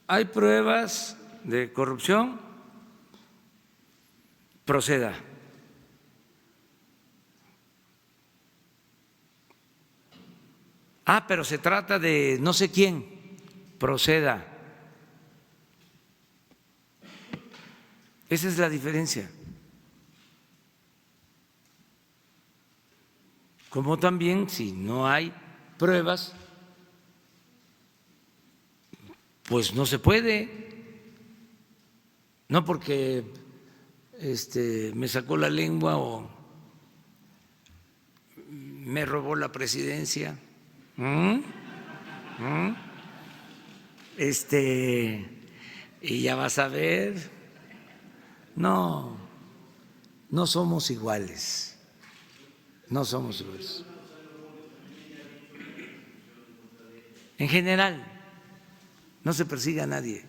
Hay pruebas de corrupción, proceda. Pero se trata de no sé quién, proceda. Esa es la diferencia. Como también, si no hay pruebas, pues no se puede. No porque me sacó la lengua o me robó la presidencia. Y ya vas a ver. No, no somos iguales. No somos iguales. En general, no se persigue a nadie.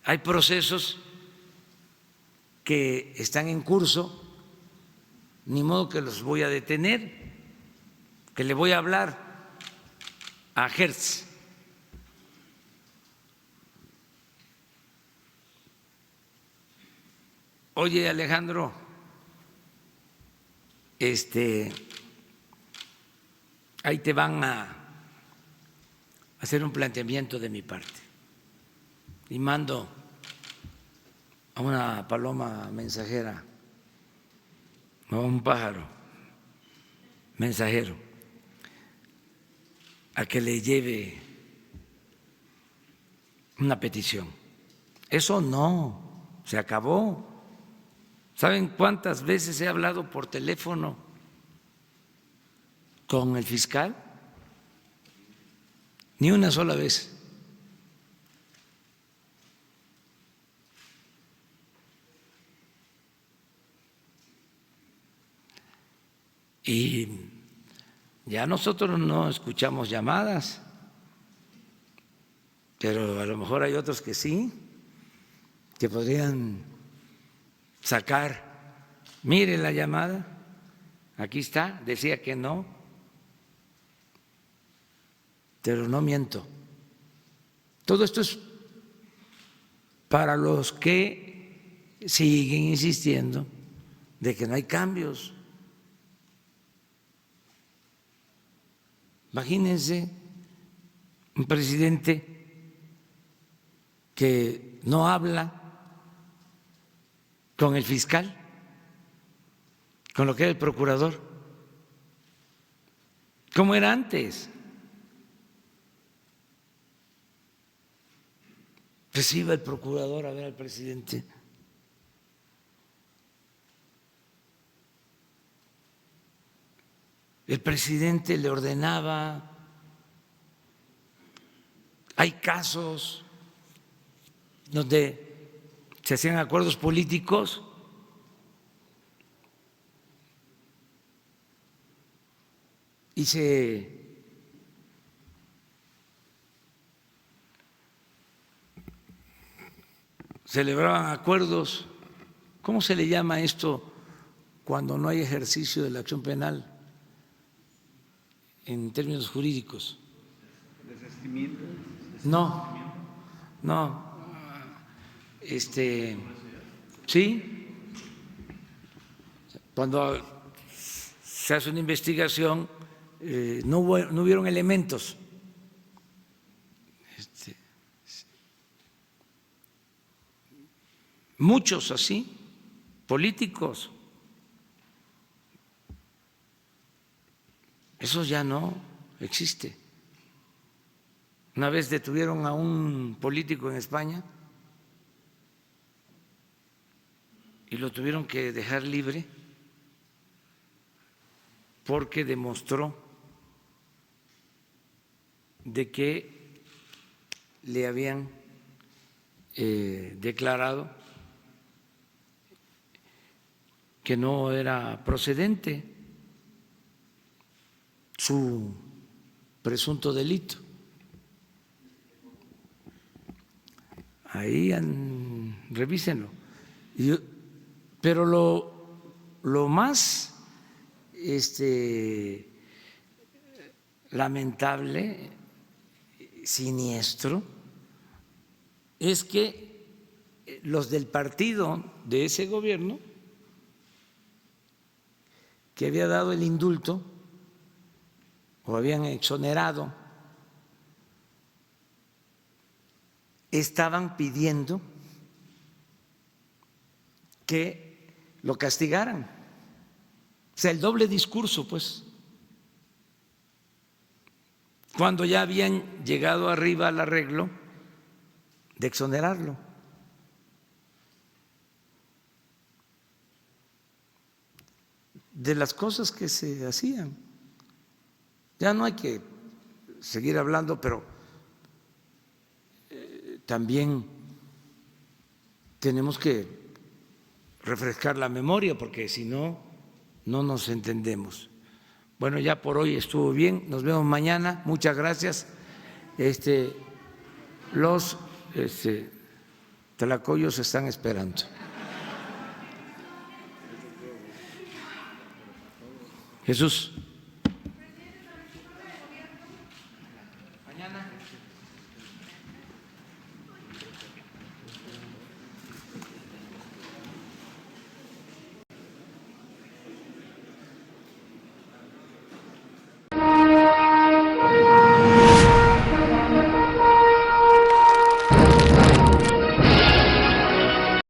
Hay procesos que están en curso, ni modo que los voy a detener, que le voy a hablar a Hertz. Oye, Alejandro, ahí te van a hacer un planteamiento de mi parte. Y mando a una paloma mensajera, a un pájaro mensajero, a que le lleve una petición. Eso no, se acabó. ¿Saben cuántas veces he hablado por teléfono con el fiscal? Ni una sola vez. Y ya nosotros no escuchamos llamadas, pero a lo mejor hay otros que sí, que podrían sacar, mire la llamada, aquí está, decía que no, pero no miento. Todo esto es para los que siguen insistiendo de que no hay cambios. Imagínense un presidente que no habla con el fiscal, con lo que era el procurador, como era antes. Pues iba el procurador a ver al presidente. El presidente le ordenaba. Hay casos donde se hacían acuerdos políticos y se celebraban acuerdos. ¿Cómo se le llama esto cuando no hay ejercicio de la acción penal en términos jurídicos? ¿Desistimiento? No. Sí, cuando se hace una investigación, no hubieron elementos. Muchos así, políticos. Eso ya no existe. Una vez detuvieron a un político en España y lo tuvieron que dejar libre porque demostró de que le habían declarado que no era procedente su presunto delito. Ahí revísenlo. Pero lo más lamentable, siniestro, es que los del partido de ese gobierno que había dado el indulto o habían exonerado, estaban pidiendo que lo castigaran. O sea, el doble discurso, pues, cuando ya habían llegado arriba al arreglo de exonerarlo. De las cosas que se hacían. Ya no hay que seguir hablando, pero también tenemos que refrescar la memoria, porque si no, no nos entendemos. Bueno, ya por hoy estuvo bien, nos vemos mañana, muchas gracias. Los tlacoyos están esperando. Jesús. Mañana.